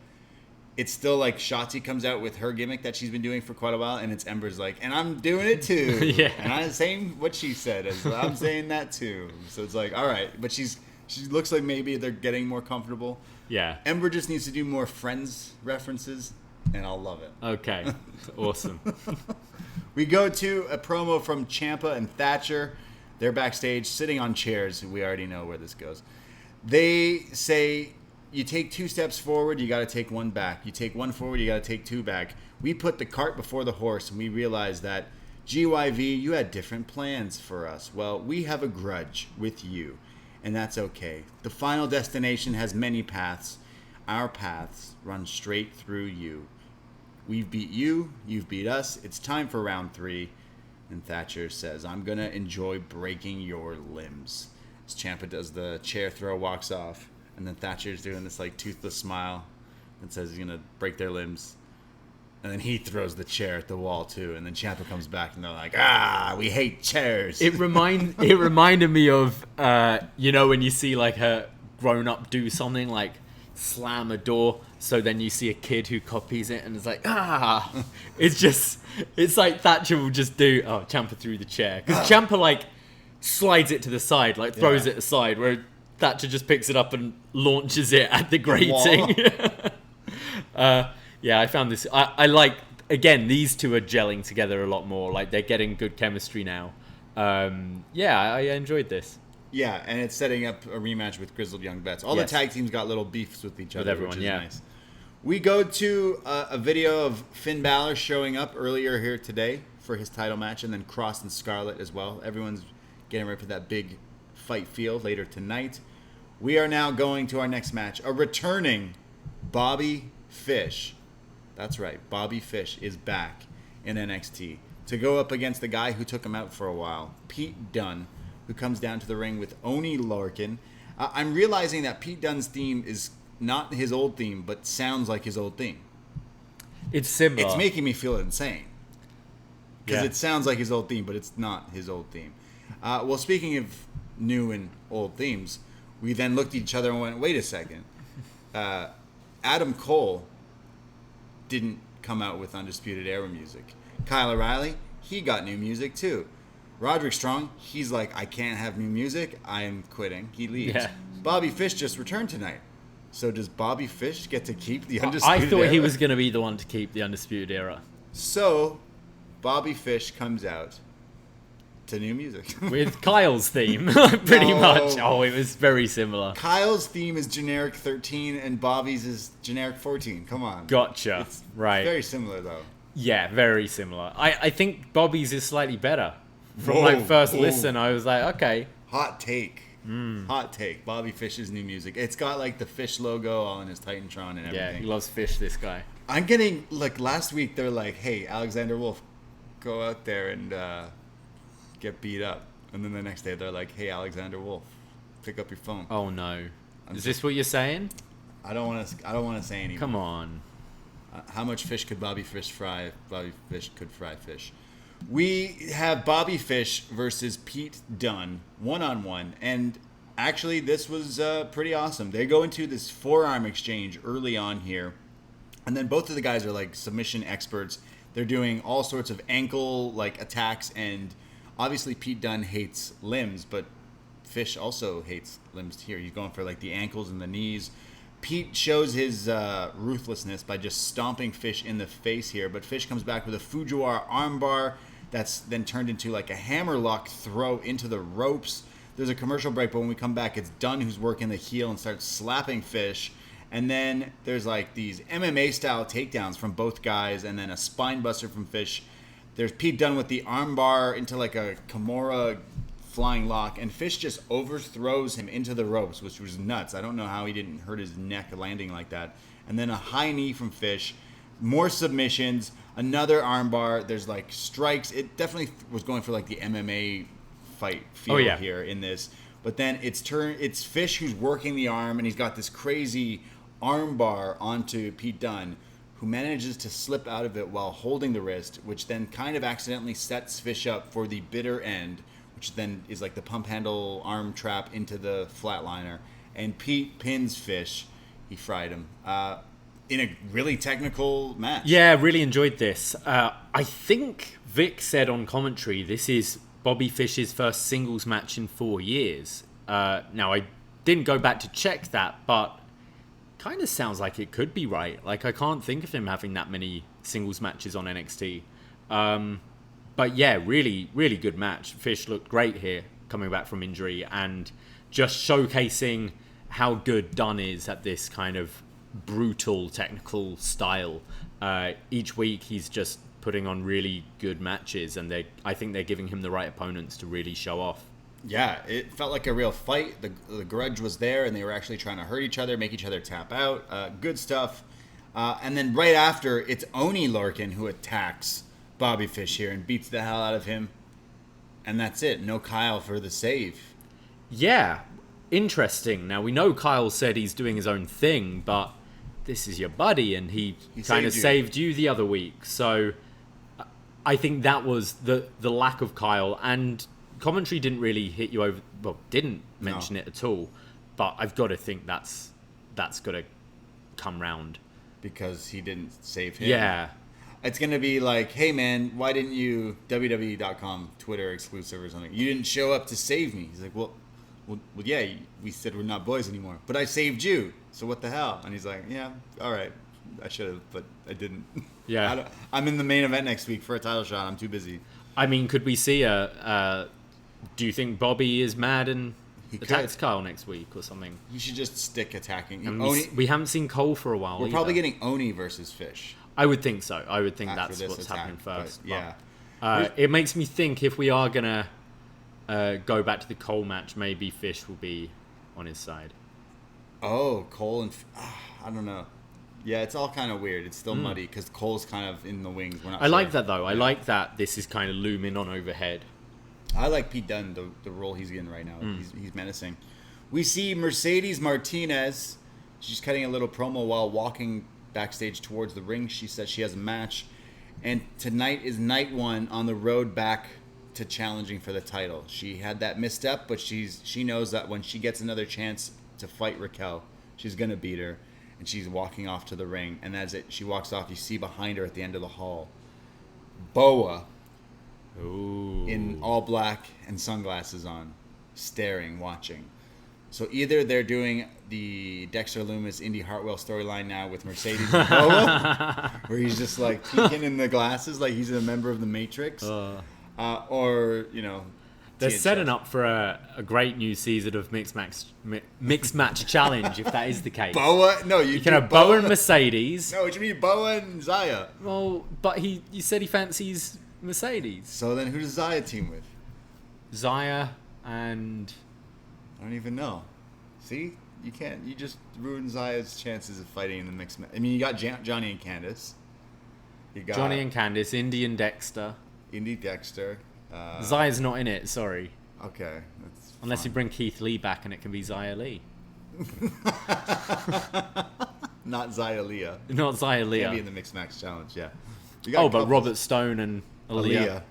it's still like Shotzi comes out with her gimmick that she's been doing for quite a while, and it's Ember's like, and I'm doing it too. Yeah. And I'm saying what she said, as I'm saying that too. So it's like, all right, but she looks like maybe they're getting more comfortable. Yeah. Ember just needs to do more Friends references, and I'll love it. Okay. Awesome. We go to a promo from Ciampa and Thatcher. They're backstage sitting on chairs. We already know where this goes. They say, you take 2 steps forward, you got to take 1 back. You take 1 forward, you got to take 2 back. We put the cart before the horse, and we realized that, GYV, you had different plans for us. Well, we have a grudge with you, and that's okay. The final destination has many paths. Our paths run straight through you. We've beat you, you've beat us. It's time for round 3. And Thatcher says, I'm going to enjoy breaking your limbs. As Ciampa does the chair throw, walks off. And then Thatcher's doing this like toothless smile and says he's going to break their limbs. And then he throws the chair at the wall too. And then Ciampa comes back and they're like, we hate chairs. It reminded me of, when you see like a grown-up do something like slam a door, so then you see a kid who copies it and it's like, it's like Thatcher will just do, Ciampa threw the chair. Because Ciampa like slides it to the side, like throws it aside, where Thatcher just picks it up and launches it at the grating. I found this, I like, again, these two are gelling together a lot more, like they're getting good chemistry now. I enjoyed this. Yeah, and it's setting up a rematch with Grizzled Young Vets. All the tag teams got little beefs with each other, everyone, which is nice. We go to a video of Finn Balor showing up earlier here today for his title match, and then Cross and Scarlett as well. Everyone's getting ready for that big fight field later tonight. We are now going to our next match, a returning Bobby Fish. That's right, Bobby Fish is back in NXT to go up against the guy who took him out for a while, Pete Dunne, who comes down to the ring with Oney Lorcan. I'm realizing that Pete Dunne's theme is not his old theme, but sounds like his old theme. It's similar. It's making me feel insane. Because it sounds like his old theme, but it's not his old theme. Well, speaking of new and old themes, we then looked at each other and went, wait a second. Adam Cole didn't come out with Undisputed Era music. Kyle O'Reilly, he got new music too. Roderick Strong, he's like, I can't have new music. I am quitting. He leaves. Yeah. Bobby Fish just returned tonight. So does Bobby Fish get to keep the Undisputed I thought Era? he was going to be the one to keep the Undisputed Era. So, Bobby Fish comes out to new music. With Kyle's theme, pretty No. much. Oh, it was very similar. Kyle's theme is generic 13 and Bobby's is generic 14. Come on. Gotcha. Right. Very similar, though. Yeah, very similar. I think Bobby's is slightly better. From Whoa, like first whoa. listen, I was like, okay. Hot take. Hot take. Bobby Fish's new music. It's got like the Fish logo on his Titantron and everything. Yeah, he loves fish, this guy. I'm getting, like, last week they're like, hey, Alexander Wolf, go out there and get beat up. And then the next day they're like, hey, Alexander Wolf, pick up your phone. Oh no. Is this what you're saying? I don't want to say anything. Come on. How much fish could Bobby Fish fry if Bobby Fish could fry fish? We have Bobby Fish versus Pete Dunne, one-on-one. And actually, this was pretty awesome. They go into this forearm exchange early on here. And then both of the guys are like submission experts. They're doing all sorts of ankle like attacks. And obviously, Pete Dunne hates limbs, but Fish also hates limbs here. He's going for like the ankles and the knees. Pete shows his ruthlessness by just stomping Fish in the face here, but Fish comes back with a Fujiwara armbar that's then turned into like a hammerlock throw into the ropes. There's a commercial break, but when we come back, it's Dunn who's working the heel and starts slapping Fish. And then there's like these MMA-style takedowns from both guys, and then a spine buster from Fish. There's Pete Dunne with the armbar into like a Kimura flying lock, and Fish just overthrows him into the ropes, which was nuts. I don't know how he didn't hurt his neck landing like that. And then a high knee from Fish, more submissions, another armbar. There's like strikes. It definitely was going for like the MMA fight feel here in this. But then it's Fish who's working the arm, and he's got this crazy armbar onto Pete Dunne, who manages to slip out of it while holding the wrist, which then kind of accidentally sets Fish up for the bitter end, which then is like the pump handle arm trap into the flatliner. And Pete pins Fish. He fried him in a really technical match. Yeah, really enjoyed this. I think Vic said on commentary, this is Bobby Fish's first singles match in 4 years. Now, I didn't go back to check that, but kind of sounds like it could be right. Like, I can't think of him having that many singles matches on NXT. But yeah, really, really good match. Fish looked great here, coming back from injury, and just showcasing how good Dunn is at this kind of brutal technical style. Each week, he's just putting on really good matches, and I think they're giving him the right opponents to really show off. Yeah, it felt like a real fight. The grudge was there, and they were actually trying to hurt each other, make each other tap out. Good stuff. And then right after, it's Oni Lorcan who attacks Bobby Fish here and beats the hell out of him. And that's it. No Kyle for the save. Yeah, interesting. Now, we know Kyle said he's doing his own thing, but this is your buddy, and he kind of saved you the other week. So I think that was the lack of Kyle, and commentary didn't really hit you over, well, didn't mention it at all, but I've got to think that's got to come round. Because he didn't save him. Yeah. It's going to be like, hey man, why didn't you, WWE.com Twitter exclusive or something, you didn't show up to save me. He's like, well yeah, we said we're not boys anymore, but I saved you, so what the hell? And he's like, yeah, all right, I should have, but I didn't. Yeah. I'm in the main event next week for a title shot. I'm too busy. I mean, could we see do you think Bobby is mad and attacks Kyle next week or something? You should just stick attacking. And we haven't seen Cole for a while. We're probably getting Oni versus Fish. I would think so. I would think After that's what's attack, happening first. Yeah. It makes me think if we are going to go back to the Cole match, maybe Fish will be on his side. Oh, Cole and... I don't know. Yeah, it's all kind of weird. It's still muddy because Cole's kind of in the wings. We're not I sure. like that, though. I like that this is kind of looming on overhead. I like Pete Dunne, the role he's in right now. He's menacing. We see Mercedes Martinez. She's cutting a little promo while walking backstage towards the ring. She says she has a match. And tonight is night one on the road back to challenging for the title. She had that misstep, but she knows that when she gets another chance to fight Raquel, she's going to beat her. And she's walking off to the ring. And as she walks off, you see behind her at the end of the hall, Boa. Ooh. In all black and sunglasses on, staring, watching. So either they're doing the Dexter Lumis, Indy Hartwell storyline now with Mercedes and Boa, where he's just like peeking in the glasses like he's a member of the Matrix, or they're setting up for a great new season of mixed match challenge if that is the case. Boa, no, you can have Boa and Mercedes. No, it should be Boa and Zaya. Well, but you said he fancies Mercedes. So then who does Zaya team with? Zaya and I don't even know. See, you can't. You just ruined Zaya's chances of fighting in the mixed match. I mean, you got Johnny and Candice. You got Johnny and Candice, Indy and Dexter. Indy Dexter. Zaya's not in it. Sorry. Okay. That's Unless fine. you bring Keith Lee back and it can be Zaya Lee. Not Zaya Leah. Not Zaya Can't Leah. be in the mixed match challenge. Yeah. But Robert Stone and Aaliyah.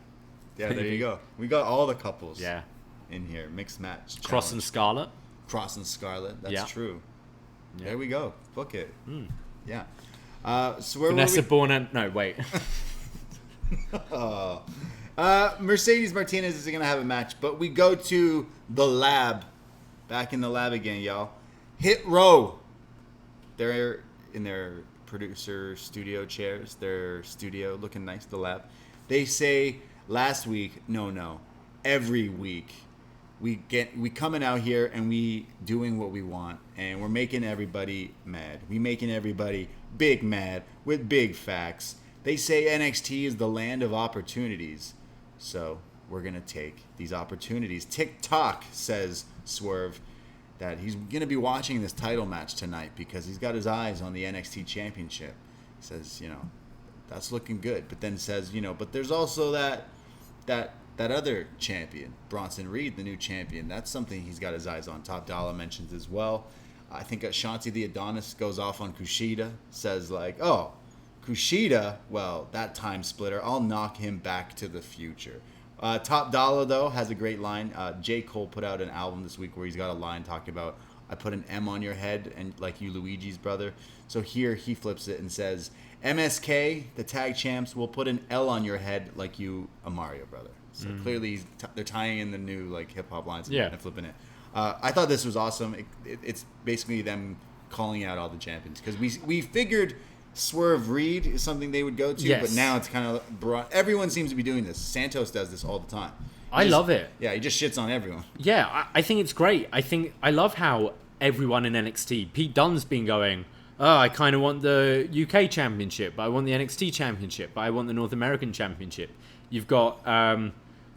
Yeah, there you go. We got all the couples. Yeah. In here, mixed match challenge. Cross and Scarlet. Cross and Scarlet. That's Yeah. true. Yeah. There we go. Book it. Yeah. So where Vanessa were we? Bourne and... No, wait. Mercedes Martinez is going to have a match, but we go to the lab. Back in the lab again, y'all. Hit Row. They're in their producer studio chairs. Their studio looking nice, the lab. They say last week, no. Every week we coming out here and we doing what we want and we're making everybody mad. We making everybody big mad with big facts. They say NXT is the land of opportunities. So we're going to take these opportunities. TikTok says Swerve that he's going to be watching this title match tonight because he's got his eyes on the NXT championship. He says, that's looking good. But then says, but there's also that other champion, Bronson Reed, the new champion. That's something he's got his eyes on. Top Dollar mentions as well. I think Shanti the Adonis goes off on Kushida. Says like, oh, Kushida, well, that time splitter, I'll knock him back to the future. Top Dollar, though, has a great line. J. Cole put out an album this week where he's got a line talking about, I put an M on your head and like you Luigi's brother. So here he flips it and says, MSK, the tag champs, will put an L on your head like you a Mario brother. So clearly they're tying in the new like hip hop lines and flipping it. I thought this was awesome. It's basically them calling out all the champions because we figured Swerve Reed is something they would go to, but now it's kind of broad. Everyone seems to be doing this. Santos does this all the time. I love it. Yeah, he just shits on everyone. Yeah, I think it's great. I love how everyone in NXT, Pete Dunne's been going, I kind of want the UK Championship, but I want the NXT Championship, but I want the North American Championship. You've got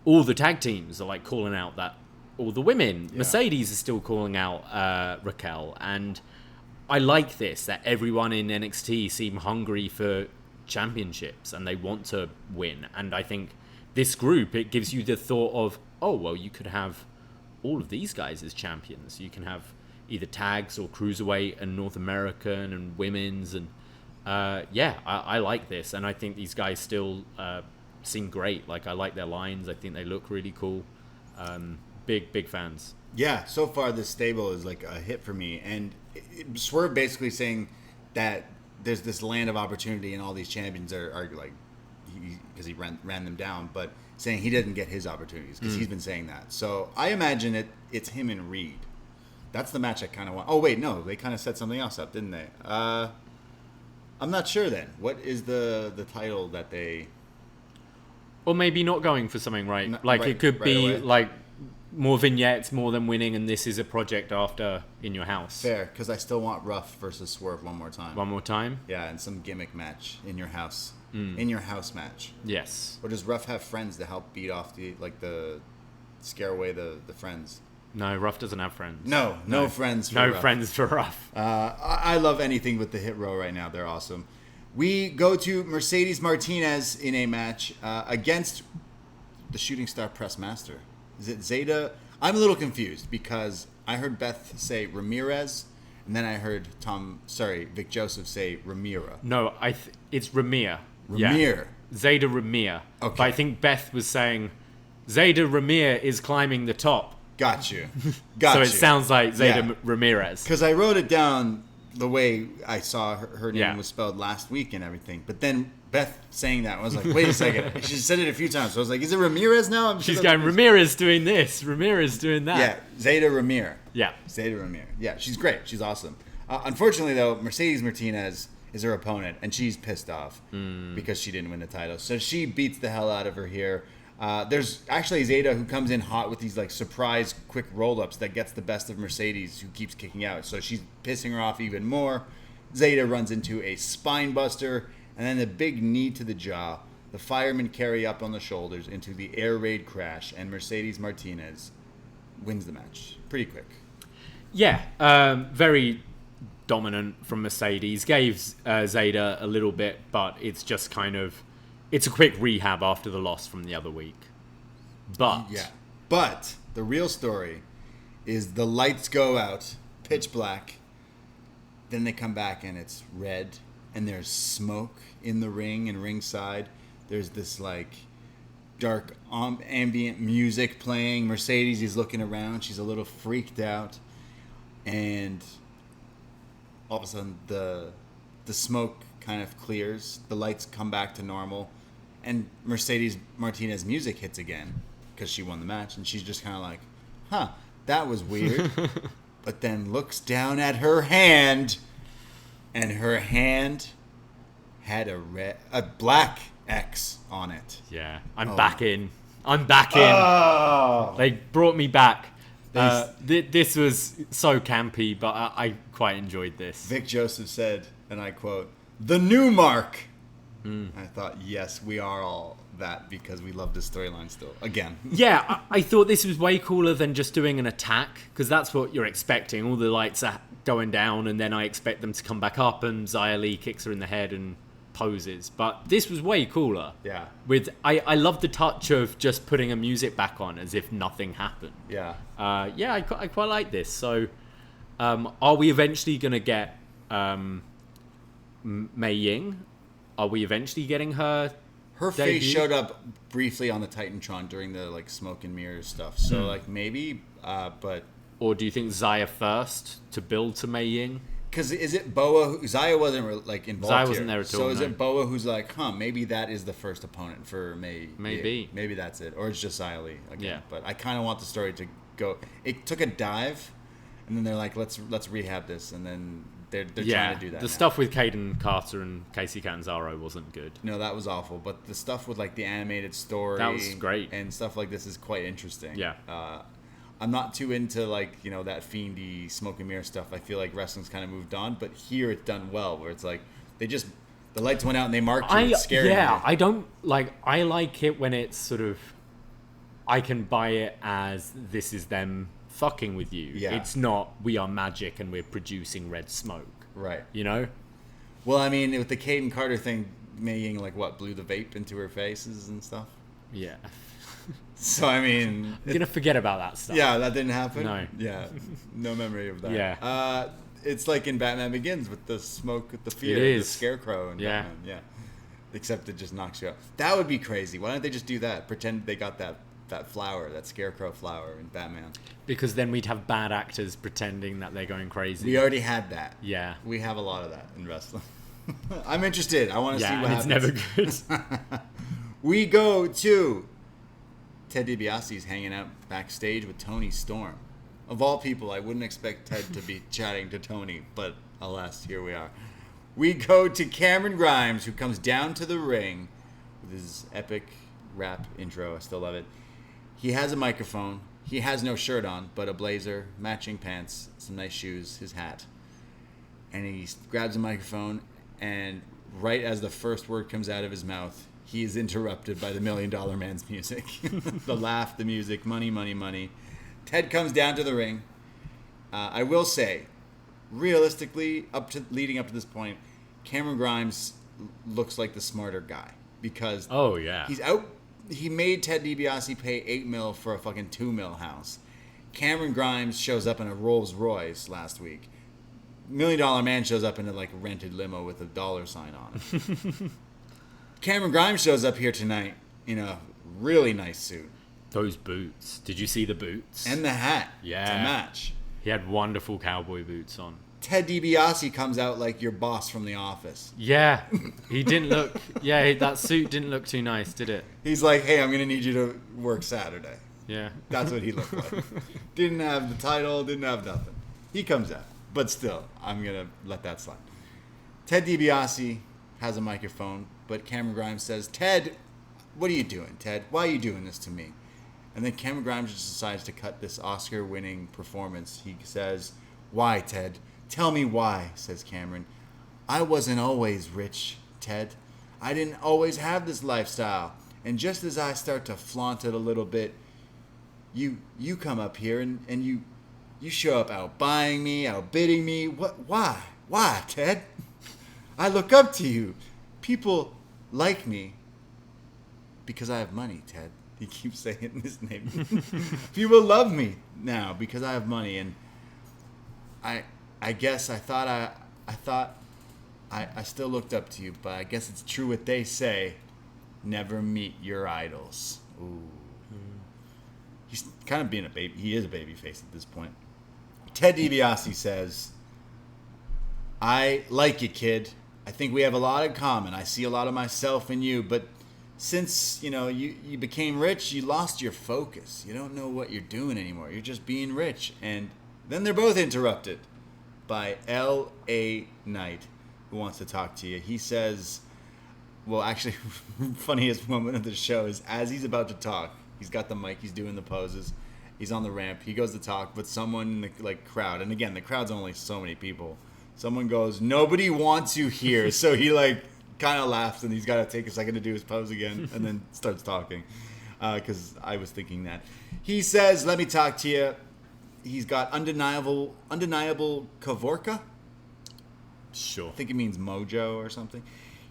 all the tag teams are like calling out that all the women. Yeah. Mercedes is still calling out Raquel, and I like this, that everyone in NXT seem hungry for championships and they want to win. And I think this group, it gives you the thought of, oh, well, you could have all of these guys as champions. You can have either tags or cruiserweight and North American and women's. And I like this. And I think these guys still seem great. Like, I like their lines. I think they look really cool. Big fans. Yeah, so far this stable is like a hit for me. And Swerve basically saying that there's this land of opportunity and all these champions are like, because he ran them down, but saying he didn't get his opportunities because he's been saying that. So I imagine it's him and Reed. That's the match I kind of want. Oh, wait, no, they kind of set something else up, didn't they? I'm not sure then. What is the title that they... Or maybe not going for something right. It could right be away. like more vignettes, more than winning, and this is a project after In Your House. Fair, because I still want Ruff versus Swerve one more time. One more time? Yeah, and some gimmick match in your house. In your house match. Yes. Or does Ruff have friends to help beat off scare away the friends? No, Ruff doesn't have friends. No friends for No Ruff. friends for Ruff. I love anything with the Hit Row right now. They're awesome. We go to Mercedes Martinez in a match against the Shooting Star Press Master. Is it Zeta? I'm a little confused because I heard Beth say Ramirez, and then I heard Vic Joseph say Ramira. No, it's Ramir. Ramir. Yeah. Zeta Ramir. Okay. But I think Beth was saying Zeta Ramir is climbing the top. Got you. So it sounds like Zeta Ramirez. Because I wrote it down the way I saw her name Yeah. was spelled last week and everything. But then Beth saying that, I was like, wait a second. She said it a few times. So I was like, is it Ramirez now? She's going, Ramirez doing this, Ramirez doing that. Yeah, Zeta Ramir. Yeah. Zeta Ramir. Yeah, she's great. She's awesome. Unfortunately, though, Mercedes Martinez is her opponent, and she's pissed off because she didn't win the title. So she beats the hell out of her here. There's actually Zeta who comes in hot with these like surprise quick roll-ups that gets the best of Mercedes, who keeps kicking out. So she's pissing her off even more. Zeta runs into a spine buster, and then a big knee to the jaw. The firemen carry up on the shoulders into the air raid crash, and Mercedes Martinez wins the match pretty quick. Yeah, very dominant from Mercedes. Gave Zeta a little bit, but it's just kind of... It's a quick rehab after the loss from the other week. But the real story is the lights go out, pitch black. Then they come back and it's red, and there's smoke in the ring and ringside. There's this like dark ambient music playing. Mercedes is looking around. She's a little freaked out, and all of a sudden the smoke kind of clears. The lights come back to normal. And Mercedes Martinez music hits again because she won the match. And she's just kind of like, huh, that was weird. But then looks down at her hand. And her hand had a black X on it. Yeah, I'm back in. Oh. They brought me back. This was so campy, but I quite enjoyed this. Vic Joseph said, and I quote, "The new mark." I thought, yes, we are all that because we love this storyline still. Again. Yeah, I thought this was way cooler than just doing an attack, because that's what you're expecting. All the lights are going down, and then I expect them to come back up, and Xia Li kicks her in the head and poses. But this was way cooler. Yeah. I love the touch of just putting a music back on as if nothing happened. Yeah. I quite like this. So, are we eventually going to get Mei Ying? Are we eventually getting her? Her debut? face showed up briefly on the Titantron during the like smoke and mirrors stuff. So like maybe, but or do you think Xia first to build to Mei Ying? because is it Boa? Xia wasn't like involved. Xia wasn't here. there at all. So is no. it Boa who's like, maybe that is the first opponent for Mei? Maybe. Maybe that's it, or it's just Xia Li again. Yeah. But I kind of want the story to go. It took a dive, and then they're like, let's rehab this, and then they're trying to do that. The now. stuff with Caden Carter and Casey Catanzaro wasn't good. No, that was awful. But the stuff with like the animated story, That was great. and stuff like this is quite interesting. Yeah. I'm not too into like that fiendy smoke and mirror stuff. I feel like wrestling's kind of moved on, but here it's done well, where it's like the lights went out and they marked you. It's scary. Yeah, I don't like. I like it when it's sort of. I can buy it as this is them fucking with you. Yeah. It's not we are magic and we're producing red smoke. Right. You know. Well, I mean, with the Caden Carter thing, Mei Ying blew the vape into her faces and stuff. Yeah. So I mean, I'm gonna forget about that stuff. yeah, that didn't happen. No. Yeah, no memory of that. Yeah. It's like in Batman Begins with the smoke, with the fear, It the is. scarecrow, and Yeah. Batman. Yeah. Except it just knocks you out. That would be crazy. Why don't they just do that? Pretend they got that flower, that scarecrow flower in Batman. Because then we'd have bad actors pretending that they're going crazy. We already had that. Yeah. We have a lot of that in wrestling. I'm interested. I want to see Yeah, what and happens. it's never good. We go to Ted DiBiase's hanging out backstage with Tony Storm. Of all people, I wouldn't expect Ted to be chatting to Tony, but alas, here we are. We go to Cameron Grimes, who comes down to the ring with his epic rap intro. I still love it. He has a microphone. He has no shirt on, but a blazer, matching pants, some nice shoes, his hat. And he grabs a microphone, and right as the first word comes out of his mouth, he is interrupted by the $1 Million Man's music. The laugh, the music, money, money, money. Ted comes down to the ring. I will say, realistically, leading up to this point, Cameron Grimes looks like the smarter guy because Oh yeah. he's out. He made Ted DiBiase pay $8 million for a fucking $2 million house. Cameron Grimes shows up in a Rolls Royce last week. $1 Million Man shows up in a rented limo with a dollar sign on it. Cameron Grimes shows up here tonight in a really nice suit. Those boots. Did you see the boots? And the hat Yeah. to match. He had wonderful cowboy boots on. Ted DiBiase comes out like your boss from The Office. Yeah, he didn't look. Yeah, that suit didn't look too nice, did it? He's like, hey, I'm going to need you to work Saturday. Yeah. That's what he looked like. Didn't have the title, didn't have nothing. He comes out. But still, I'm going to let that slide. Ted DiBiase has a microphone, but Cameron Grimes says, Ted, what are you doing, Ted? Why are you doing this to me? And then Cameron Grimes just decides to cut this Oscar-winning performance. He says, why, Ted? Tell me why, says Cameron. I wasn't always rich, Ted. I didn't always have this lifestyle. And just as I start to flaunt it a little bit, you come up here and you show up outbuying me, outbidding me. What? Why? Why, Ted? I look up to you. People like me because I have money, Ted. He keeps saying his name. People love me now because I have money, and I guess I thought I still looked up to you, but I guess it's true what they say: never meet your idols. Ooh. He's kind of being a baby. He is a baby face at this point. Ted DiBiase says, I like you, kid. I think we have a lot in common. I see a lot of myself in you, but since, you became rich, you lost your focus. You don't know what you're doing anymore. You're just being rich. And then they're both interrupted by L.A. Knight, who wants to talk to you. He says, well, actually, funniest moment of the show is as he's about to talk, he's got the mic, he's doing the poses, he's on the ramp, he goes to talk, but someone in the crowd, and again, the crowd's only so many people, someone goes, nobody wants you here. So he kind of laughs, and he's got to take a second to do his pose again, and then starts talking, because I was thinking that. He says, let me talk to you. He's got undeniable Kavorka. Sure. I think it means mojo or something.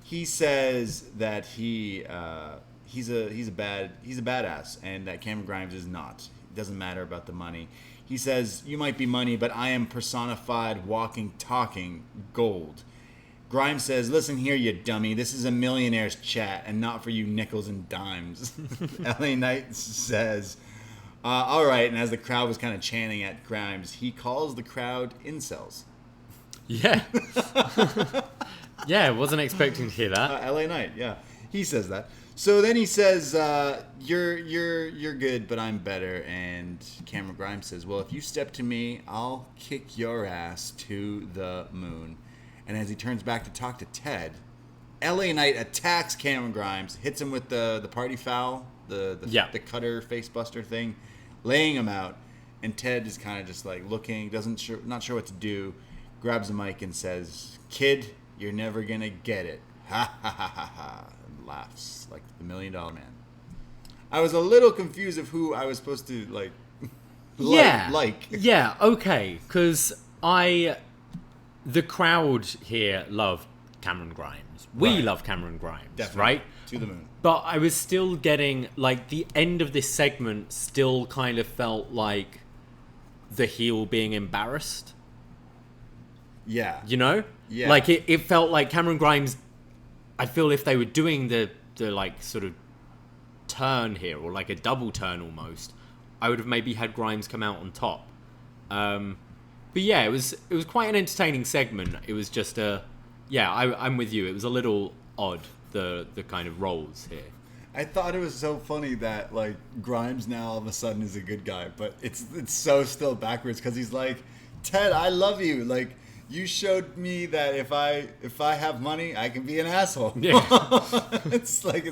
He says that he's a badass, and that Cameron Grimes is not. It doesn't matter about the money. He says, you might be money, but I am personified, walking, talking gold. Grimes says, listen here, you dummy. This is a millionaire's chat and not for you nickels and dimes. LA Knight says, all right. And as the crowd was kind of chanting at Grimes, he calls the crowd incels. Yeah. Yeah, wasn't expecting to hear that. LA Knight, yeah. He says that. So then he says, you're good, but I'm better. And Cameron Grimes says, well, if you step to me, I'll kick your ass to the moon. And as he turns back to talk to Ted, LA Knight attacks Cameron Grimes, hits him with the party foul, the cutter face buster thing, laying him out. And Ted is kind of just looking, not sure what to do, grabs the mic and says, kid, you're never going to get it. Ha ha ha ha ha. And laughs like the $1 Million Man. I was a little confused of who I was supposed to like. Yeah, okay. Because the crowd here love Cameron Grimes. We love Cameron Grimes, definitely. Right? To the moon. But I was still getting, the end of this segment still kind of felt like the heel being embarrassed. Yeah. You know? Yeah. It felt like Cameron Grimes, I feel if they were doing the sort of turn here, or a double turn almost, I would have maybe had Grimes come out on top. But yeah, it was quite an entertaining segment. It was just I'm with you. It was a little odd, the kind of roles here. I thought it was so funny that Grimes now all of a sudden is a good guy, but it's so still backwards because he's like, Ted, I love you. You showed me that if I have money, I can be an asshole. Yeah. It's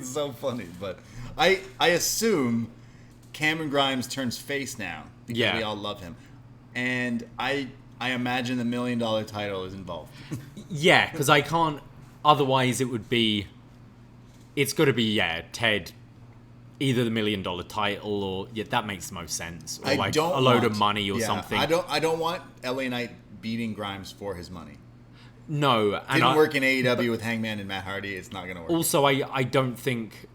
so funny, but I assume Cameron Grimes turns face now because we all love him. And I imagine the $1 Million title is involved. Yeah, because I can't. Otherwise, it's got to be Ted, either the $1 Million title or that makes the most sense, or a load of money or something. I don't want LA Knight beating Grimes for his money. No, and didn't work in AEW with Hangman and Matt Hardy. It's not going to work. Also, I don't think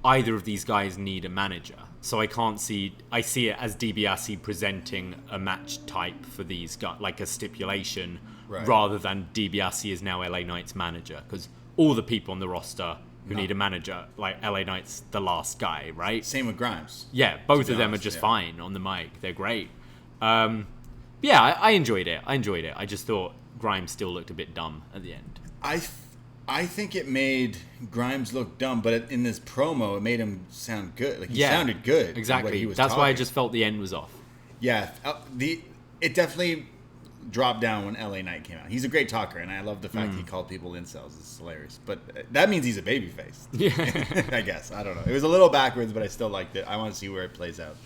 either of these guys need a manager. So I see it as DiBiase presenting a match type for these guys, a stipulation, rather than DiBiase is now LA Knight's manager. Because all the people on the roster who need a manager, LA Knight's the last guy, right? Same with Grimes. Yeah, both of them are just fine on the mic. They're great. I enjoyed it. I just thought Grimes still looked a bit dumb at the end. I think it made Grimes look dumb, but in this promo, it made him sound good. Like, he sounded good. Exactly. He was That's talking. why I just felt the end was off. Yeah. It definitely dropped down when LA Knight came out. He's a great talker, and I love the fact he called people incels. It's hilarious. But that means he's a babyface. Yeah. I guess. I don't know. It was a little backwards, but I still liked it. I want to see where it plays out.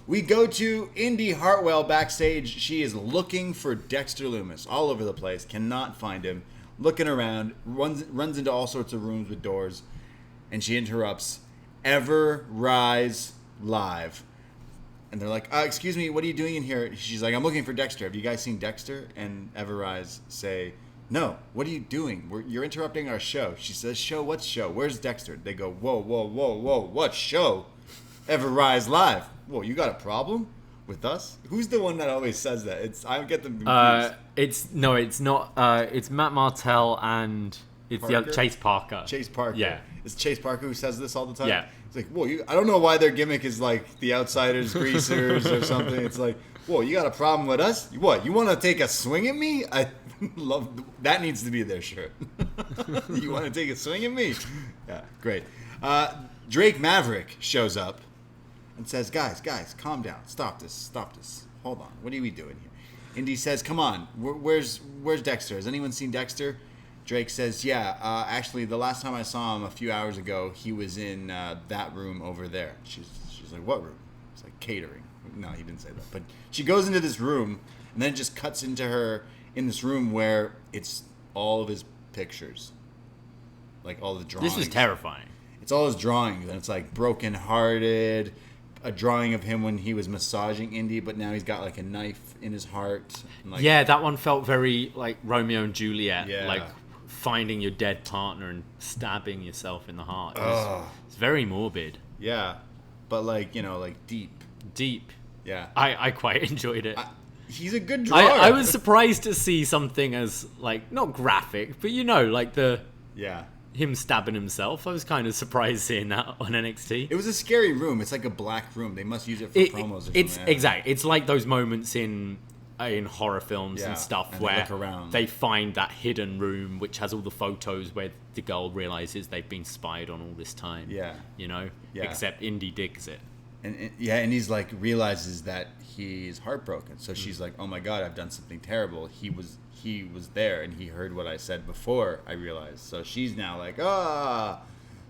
We go to Indy Hartwell backstage. She is looking for Dexter Lumis all over the place. Cannot find him. Looking around. Runs into all sorts of rooms with doors. And she interrupts. Ever Rise Live. And they're like, excuse me, what are you doing in here? She's like, I'm looking for Dexter. Have you guys seen Dexter? And Everrise say, no, what are you doing? You're interrupting our show. She says, show? What show? Where's Dexter? They go, whoa, what show? Everrise Live. Whoa, you got a problem with us? Who's the one that always says that? I get them confused. It's not. It's Matt Martell and it's the other, Chase Parker. Chase Parker. Yeah. It's Chase Parker who says this all the time? Yeah. It's like, whoa, I don't know why their gimmick is like the Outsiders, Greasers, or something. It's like, whoa, you got a problem with us? What, you want to take a swing at me? I love, that needs to be their shirt. You want to take a swing at me? Yeah, great. Drake Maverick shows up and says, guys, calm down. Stop this. Hold on. What are we doing here? Indy says, come on. Where's Dexter? Has anyone seen Dexter? Drake says, yeah, actually, the last time I saw him a few hours ago, he was in that room over there. She's like, what room? It's like catering. No, he didn't say that. But she goes into this room, and then it just cuts into her in this room where it's all of his pictures. Like all the drawings. This is terrifying. It's all his drawings, and it's like broken-hearted, a drawing of him when he was massaging Indy, but now he's got like a knife in his heart. And like, yeah, that one felt very like Romeo and Juliet. Yeah. Like finding your dead partner and stabbing yourself in the heart. Ugh. It's very morbid. Yeah, but like, like deep. Deep. Yeah. I quite enjoyed it. He's a good drawer. I was surprised to see something as like not graphic, but like the him stabbing himself. I was kind of surprised seeing that on NXT. It was a scary room. It's like a black room. They must use it for promos or something. It's exactly. It's like those moments in horror films and stuff and where they look around. they find that hidden room which has all the photos where the girl realizes they've been spied on all this time. Yeah. Yeah. Except Indy digs it. And he's like realizes that he's heartbroken. So she's like, "Oh my God, I've done something terrible." He was there and he heard what I said before I realized. So she's now like, "Ah."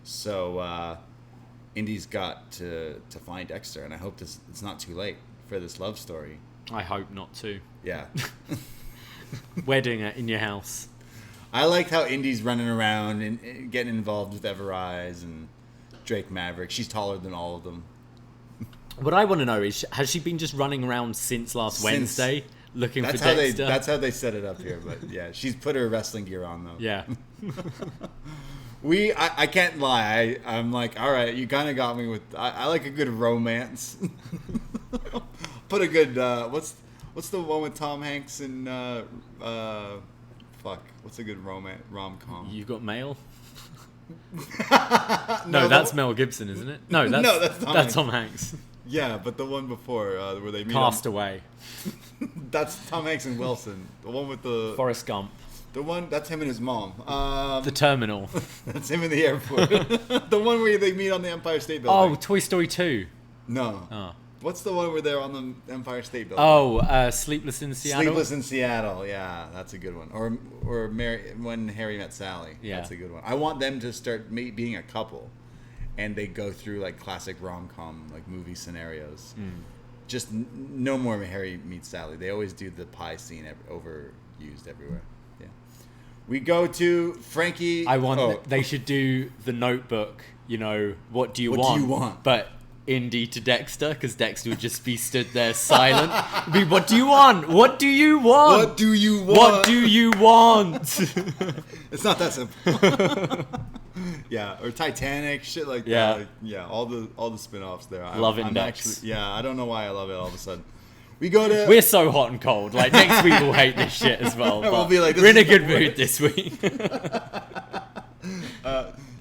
So Indy's got to find Dexter, and I hope it's not too late for this love story. I hope not to. Yeah. Wedding in your house. I liked how Indy's running around and getting involved with Everrise and Drake Maverick. She's taller than all of them. What I want to know is, has she been just running around since Wednesday looking for Dexter? That's how they set it up here. But yeah, she's put her wrestling gear on though. Yeah. I can't lie. I'm like, all right, you kind of got me with. I like a good romance. Put a good. What's the one with Tom Hanks and what's a good rom-com? You've got Mail. No, that's Mel Gibson, isn't it? No, that's Tom Hanks. Yeah, but the one before where they meet. Cast Away. That's Tom Hanks and Wilson. The one with the Forrest Gump. The one that's him and his mom. The Terminal. That's him in the airport. The one where they meet on the Empire State Building. Oh, Toy Story 2. No. Oh. What's the one where they're on the Empire State Building? Oh, Sleepless in Seattle. Sleepless in Seattle. Yeah, that's a good one. Or When Harry Met Sally. Yeah. That's a good one. I want them to start being a couple, and they go through like classic rom-com like movie scenarios. Just no more Harry Meets Sally. They always do the pie scene overused everywhere. Yeah. We go to Frankie. They should do The Notebook. What do you want? But Indy to Dexter, because Dexter would just be stood there silent. What do you want? What do you want? What do you want? What do you want? It's not that simple. Yeah, or Titanic, shit like that. Like, yeah, all the spin-offs there. Love Index. I don't know why I love it all of a sudden. We're so hot and cold. Like next week we'll hate this shit as well. We'll be like, we're in a good mood this week.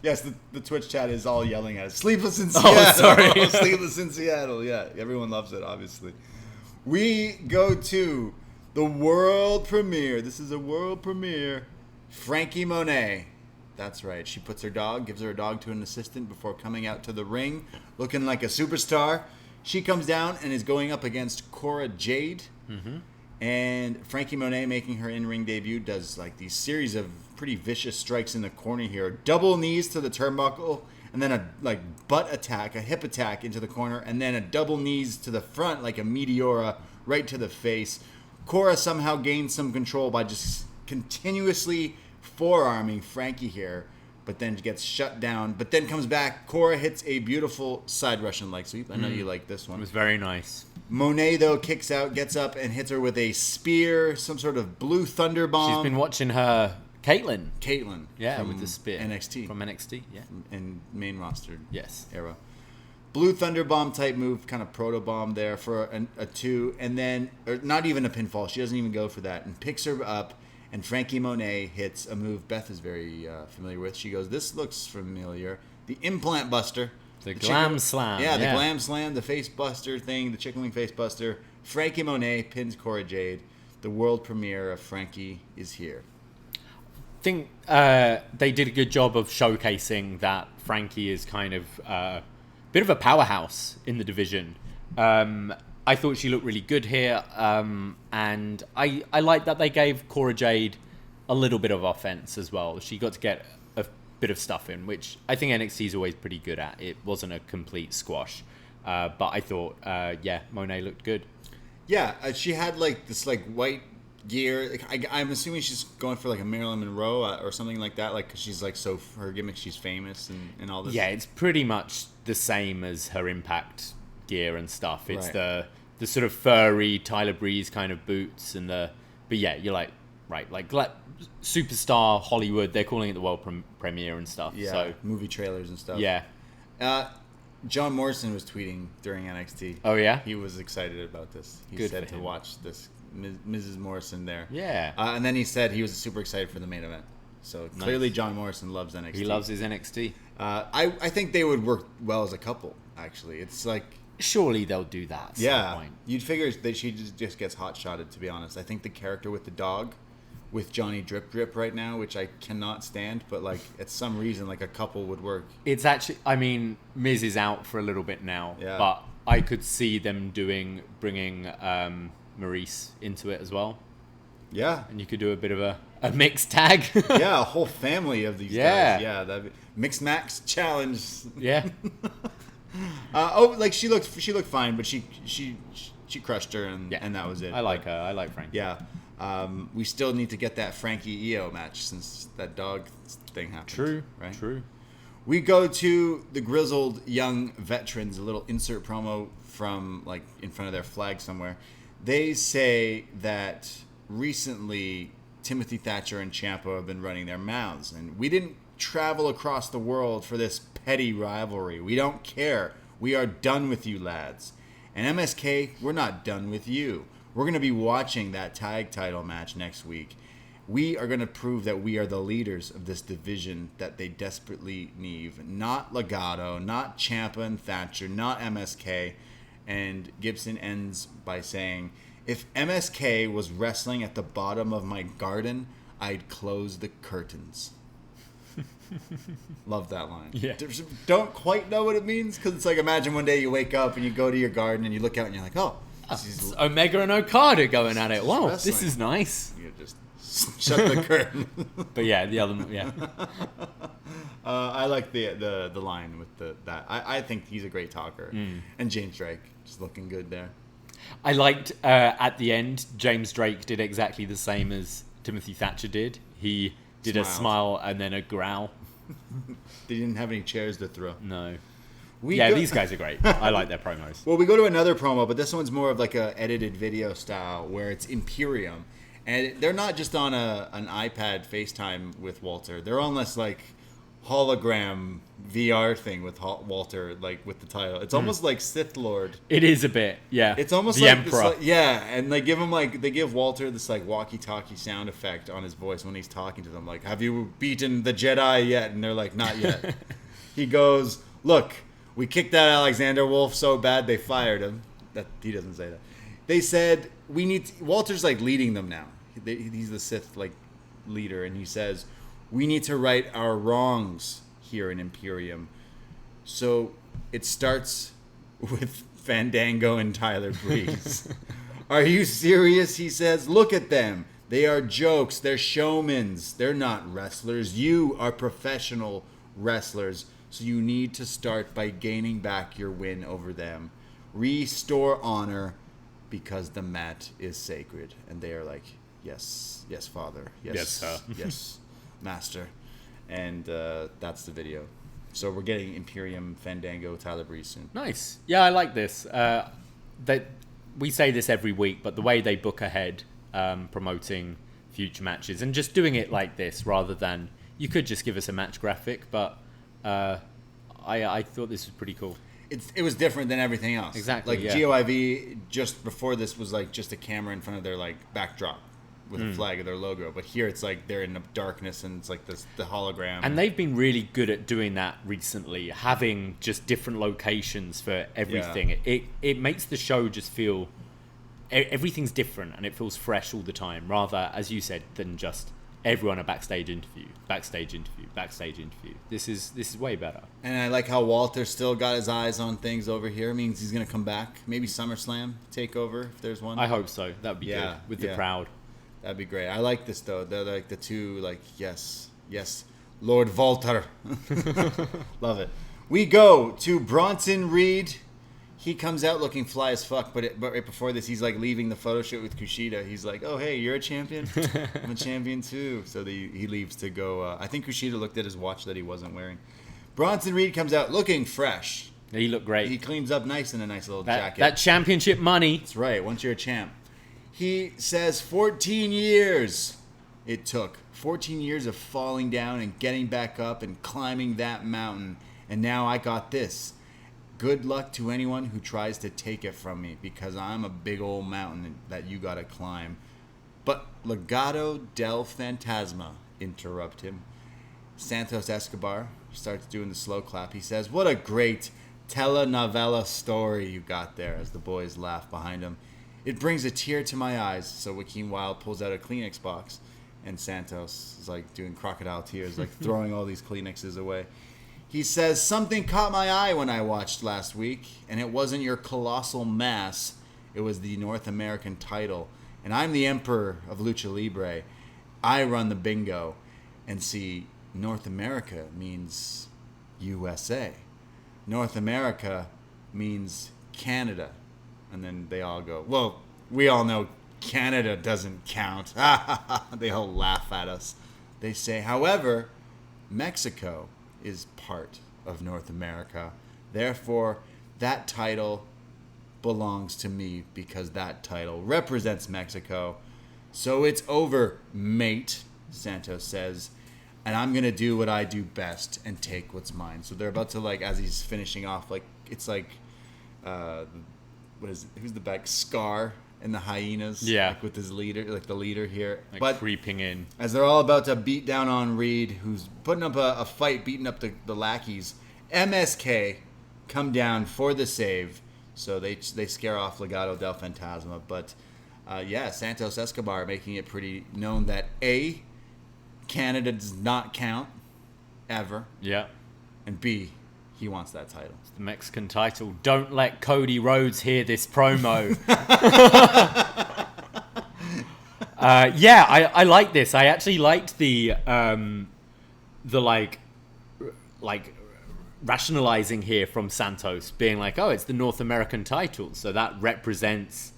Yes, the Twitch chat is all yelling at us. Sleepless in Seattle. Oh, sorry. Sleepless in Seattle. Yeah, everyone loves it, obviously. We go to The world premiere. This is a world premiere. Frankie Monet. That's right. She gives her a dog to an assistant before coming out to the ring, looking like a superstar. She comes down and is going up against Cora Jade. Mm-hmm. And Frankie Monet, making her in-ring debut, does like these series of pretty vicious strikes in the corner here. Double knees to the turnbuckle, and then a butt attack, a hip attack into the corner, and then a double knees to the front like a meteora right to the face. Cora somehow gains some control by just continuously forearming Frankie here, but then gets shut down, but then comes back. Cora hits a beautiful side Russian leg sweep. I know you like this one. It was very nice. Monet, though, kicks out, gets up, and hits her with a spear, some sort of blue thunder bomb. She's been watching her Caitlyn. Yeah, with the spear. NXT. From NXT, yeah. In main roster Yes. era. Blue thunder bomb type move, kind of proto bomb there for a 2, and then, or not even a pinfall. She doesn't even go for that, and picks her up. And Frankie Monet hits a move Beth is very familiar with. She goes, "This looks familiar." The implant buster. The glam slam. Yeah, the glam slam, the face buster thing, the chicken wing face buster. Frankie Monet pins Cora Jade. The world premiere of Frankie is here. I think they did a good job of showcasing that Frankie is kind of a bit of a powerhouse in the division. I thought she looked really good here, and I like that they gave Cora Jade a little bit of offense as well. She got to get a bit of stuff in, which I think NXT is always pretty good at. It wasn't a complete squash, but I thought, Monet looked good. Yeah, she had like this like white gear. I'm assuming she's going for like a Marilyn Monroe or something like that, like 'cause she's like so her gimmick, she's famous and all this. Yeah, it's pretty much the same as her Impact gear and stuff. It's right. the sort of furry Tyler Breeze kind of boots and but yeah, you're like, right, like superstar Hollywood, they're calling it the world premiere and stuff. Yeah, so movie trailers and stuff. Yeah. John Morrison was tweeting during NXT. Oh yeah, he was excited about this. He Good said for to him. watch this Mrs. Morrison there. Yeah. And then he said he was super excited for the main event. So clearly John Morrison loves NXT. He loves his NXT. I think they would work well as a couple, actually. It's like... Surely they'll do that at some point. You'd figure that she just gets hot-shotted, to be honest. I think the character with the dog, with Johnny Drip Drip right now, which I cannot stand, but like at some reason, like a couple would work. It's actually, I mean, Miz is out for a little bit now, but I could see them bringing Maurice into it as well. Yeah. And you could do a bit of a mixed tag. Yeah, a whole family of these guys. Yeah, that'd be Mixed Max Challenge. Yeah. She looked fine, but she crushed her, and that was it. I like her. I like Frankie. Yeah. We still need to get that Frankie EO match since that dog thing happened. True. Right? True. We go to the grizzled young veterans, a little insert promo from like in front of their flag somewhere. They say that recently Timothy Thatcher and Ciampa have been running their mouths, and we didn't travel across the world for this petty rivalry. We don't care. We are done with you lads. And MSK, we're not done with you. We're going to be watching that tag title match next week. We are going to prove that we are the leaders of this division that they desperately need. Not Legado, not Ciampa and Thatcher, not MSK. And Gibson ends by saying, if MSK was wrestling at the bottom of my garden, I'd close the curtains. Love that line. Yeah. Don't quite know what it means, because it's like, imagine one day you wake up and you go to your garden and you look out and you're like, oh, it's Omega and Okada going at it. Wow, wrestling. This is nice. You just shut the curtain. But yeah, the other, yeah. I like the line with that. I think he's a great talker. And James Drake just looking good there. I liked at the end, James Drake did exactly the same as Timothy Thatcher did. He did a smile and then a growl. They didn't have any chairs to throw. No. These guys are great. I like their promos. Well, we go to another promo, but this one's more of like a edited video style where it's Imperium. And they're not just on an iPad FaceTime with Walter. They're on this like hologram VR thing with Walter, like with the title. It's almost like Sith Lord. It is a bit, yeah. It's almost the like Emperor. This, and they give Walter this like walkie-talkie sound effect on his voice when he's talking to them. Like, have you beaten the Jedi yet? And they're like, not yet. He goes, look, we kicked that Alexander Wolf so bad they fired him. That he doesn't say that. They said Walter's like leading them now. He's the Sith like leader, and he says we need to right our wrongs here in Imperium. So it starts with Fandango and Tyler Breeze. Are you serious? He says. Look at them. They are jokes. They're showmans. They're not wrestlers. You are professional wrestlers. So you need to start by gaining back your win over them. Restore honor because the mat is sacred. And they are like, yes, yes, Father. Yes, sir. Yes, Master. And that's the video. So we're getting Imperium, Fandango, Tyler Breeze soon. Nice. Yeah, I like this. We say this every week, but the way they book ahead, promoting future matches and just doing it like this rather than you could just give us a match graphic, but I thought this was pretty cool. It was different than everything else. Exactly. Like yeah. GOIV just before this was like just a camera in front of their like backdrop with a flag of their logo, but here it's like they're in the darkness and it's like the hologram. And they've been really good at doing that recently, having just different locations for everything. Yeah. It makes the show just feel everything's different and it feels fresh all the time, rather, as you said, than just everyone a backstage interview. This is way better. And I like how Walter still got his eyes on things over here. It means he's gonna come back. Maybe SummerSlam takeover if there's one. I hope so. That'd be good with the crowd. That'd be great. I like this though. They're like the two like yes, Lord Walter. Love it. We go to Bronson Reed. He comes out looking fly as fuck, but right before this, he's like leaving the photo shoot with Kushida. He's like, "Oh, hey, you're a champion. I'm a champion too." So he leaves to go. I think Kushida looked at his watch that he wasn't wearing. Bronson Reed comes out looking fresh. He looked great. He cleans up nice in a nice little jacket. That championship money. That's right. Once you're a champ. He says 14 years it took. 14 years of falling down and getting back up and climbing that mountain. And now I got this. Good luck to anyone who tries to take it from me because I'm a big old mountain that you gotta climb. But Legado del Fantasma interrupt him. Santos Escobar starts doing the slow clap. He says, "What a great telenovela story you got there," as the boys laugh behind him. "It brings a tear to my eyes." So Joaquin Wilde pulls out a Kleenex box and Santos is like doing crocodile tears, like throwing all these Kleenexes away. He says, "Something caught my eye when I watched last week, and it wasn't your colossal mass. It was the North American title. And I'm the emperor of Lucha Libre. I run the bingo. And see, North America means USA. North America means Canada." And then they all go, "Well, we all know Canada doesn't count." They all laugh at us. They say, "However, Mexico is part of North America. Therefore, that title belongs to me because that title represents Mexico. So it's over, mate," Santos says. "And I'm going to do what I do best and take what's mine." So they're about to, like, as he's finishing off, like, it's like, who's the back? Scar and the Hyenas. Yeah. Like with his leader, like the leader here. Like but creeping in. as they're all about to beat down on Reed, who's putting up a fight, beating up the lackeys, MSK come down for the save. So they scare off Legado del Fantasma. But, Santos Escobar making it pretty known that A, Canada does not count, ever. Yeah. And B, he wants that title. The Mexican title. Don't let Cody Rhodes hear this promo. I like this. I actually liked the rationalizing here from Santos, being like, "Oh, it's the North American title, so that represents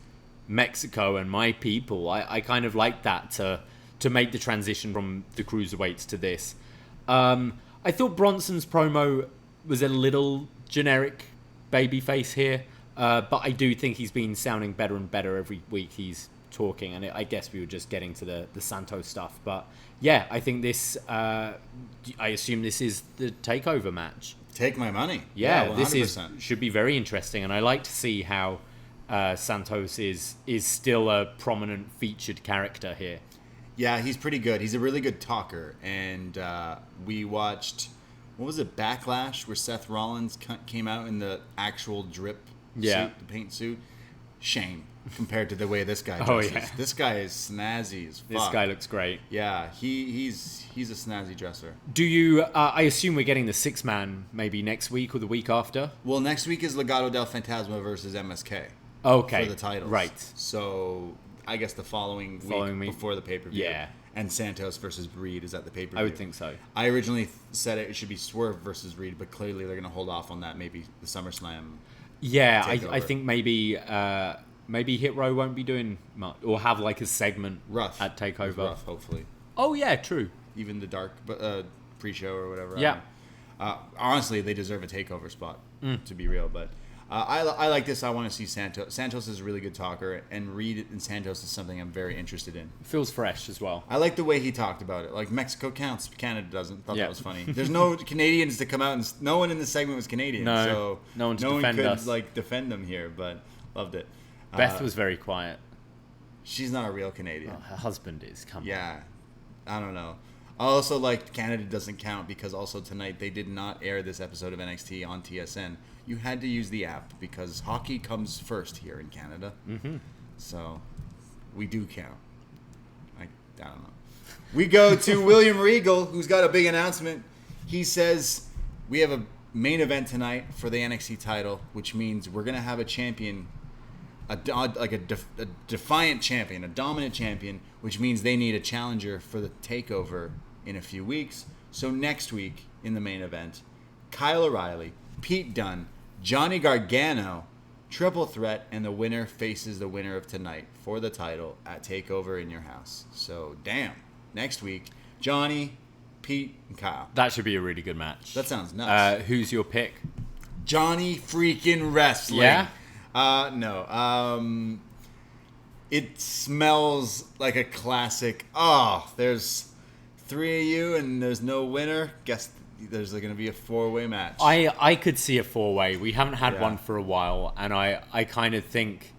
Mexico and my people." I kind of like that to make the transition from the cruiserweights to this. I thought Bronson's promo was a little generic babyface here, but I do think he's been sounding better and better every week he's talking, and I guess we were just getting to the Santos stuff. But yeah, I think this, I assume this is the takeover match. Take my money. Yeah, 100%. this should be very interesting, and I like to see how Santos is still a prominent featured character here. Yeah, he's pretty good. He's a really good talker, and we watched, what was it, Backlash, where Seth Rollins came out in the actual drip suit, the paint suit. shame compared to the way this guy Oh, dresses. yeah. This guy is snazzy as fuck. This guy looks great. Yeah, he's a snazzy dresser. Do you? I assume we're getting the 6-man maybe next week or the week after. Well, next week is Legado del Fantasma versus MSK. Okay. For the titles. Right. So I guess the following week before the pay-per-view. Yeah. And Santos versus Reed is at the pay-per-view. I would think so. I originally said it should be Swerve versus Reed, but clearly they're going to hold off on that. Maybe the SummerSlam. Yeah, takeover. I think maybe Hit Row won't be doing much or have like a segment Rough. at Takeover. Rough, hopefully. Oh yeah, true. Even the dark pre-show or whatever. Yeah. Honestly, they deserve a takeover spot, to be real. But I like this. I want to see Santos. Santos is a really good talker, and Reed and Santos is something I'm very interested in. Feels fresh as well. I like the way he talked about it. Like, Mexico counts, Canada doesn't. Thought Yeah. that was funny. There's no Canadians to come out, and no one in the segment was Canadian. No, so no one to no defend one could us. like defend them here, but loved it. Beth was very quiet. She's not a real Canadian. Oh, her husband is. Come on. Yeah, I don't know. I also like Canada doesn't count because also tonight they did not air this episode of NXT on TSN. You had to use the app because hockey comes first here in Canada. Mm-hmm. So we do count. I don't know. We go to William Regal, who's got a big announcement. He says we have a main event tonight for the NXT title, which means we're gonna have a champion. A defiant champion, a dominant champion, which means they need a challenger for the takeover in a few weeks. So next week in the main event, Kyle O'Reilly, Pete Dunne, Johnny Gargano, triple threat, and the winner faces the winner of tonight for the title at Takeover in your house. So damn, next week, Johnny, Pete, and Kyle. That should be a really good match. That sounds nuts. Who's your pick? Johnny freaking Wrestling. Yeah? No. It smells like a classic. Oh, there's 3 of you and there's no winner. Guess there's going to be a 4-way match. I could see a 4-way. We haven't had Yeah. one for a while, and I kind of think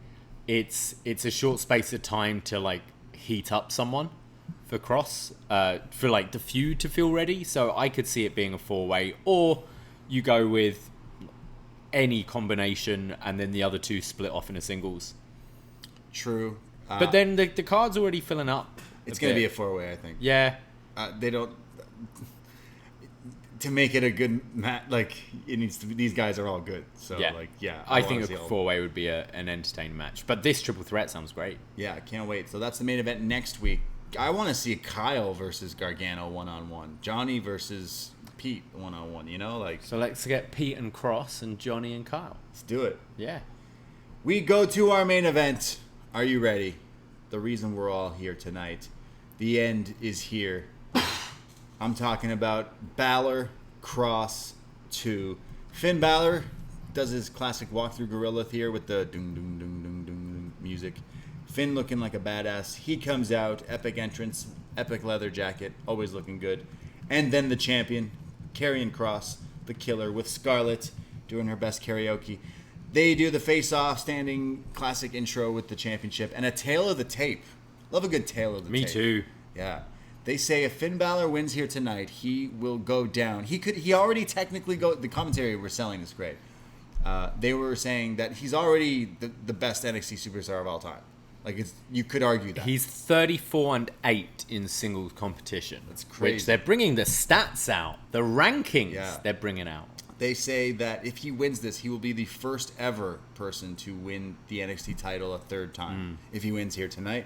it's a short space of time to like heat up someone for Cross, for like the feud to feel ready. So I could see it being a 4-way, or you go with any combination and then the other two split off in a singles. True. But then the card's already filling up. It's going to be a 4-way, I think. Yeah. They don't... To make it a good match, like, it needs to be... These guys are all good. So, Yeah. like, yeah. I think a wanna see all- 4-way would be an entertaining match. But this triple threat sounds great. Yeah, I can't wait. So that's the main event next week. I want to see Kyle versus Gargano one-on-one. Johnny versus Pete one-on-one, you know? Like, So let's get Pete and Cross and Johnny and Kyle. let's do it. Yeah. We go to our main event. Are you ready? The reason we're all here tonight. The end is here. I'm talking about Balor Cross 2. Finn Balor does his classic walkthrough gorilla here with the doom doom doom doom doom music. Finn looking like a badass. He comes out, epic entrance, epic leather jacket, always looking good. And then the champion, Karrion Kross, the killer, with Scarlett doing her best karaoke. They do the face-off, standing classic intro with the championship, and a tail of the tape. Love a good tail of the tape. Me too. Yeah. They say if Finn Balor wins here tonight, he will go down. He already technically go. The commentary were selling this great. They were saying that he's already the best NXT superstar of all time. Like, you could argue that. He's 34-8 in singles competition. That's crazy. Which they're bringing the stats out, the rankings Yeah. they're bringing out. They say that if he wins this, he will be the first ever person to win the NXT title a third time if he wins here tonight.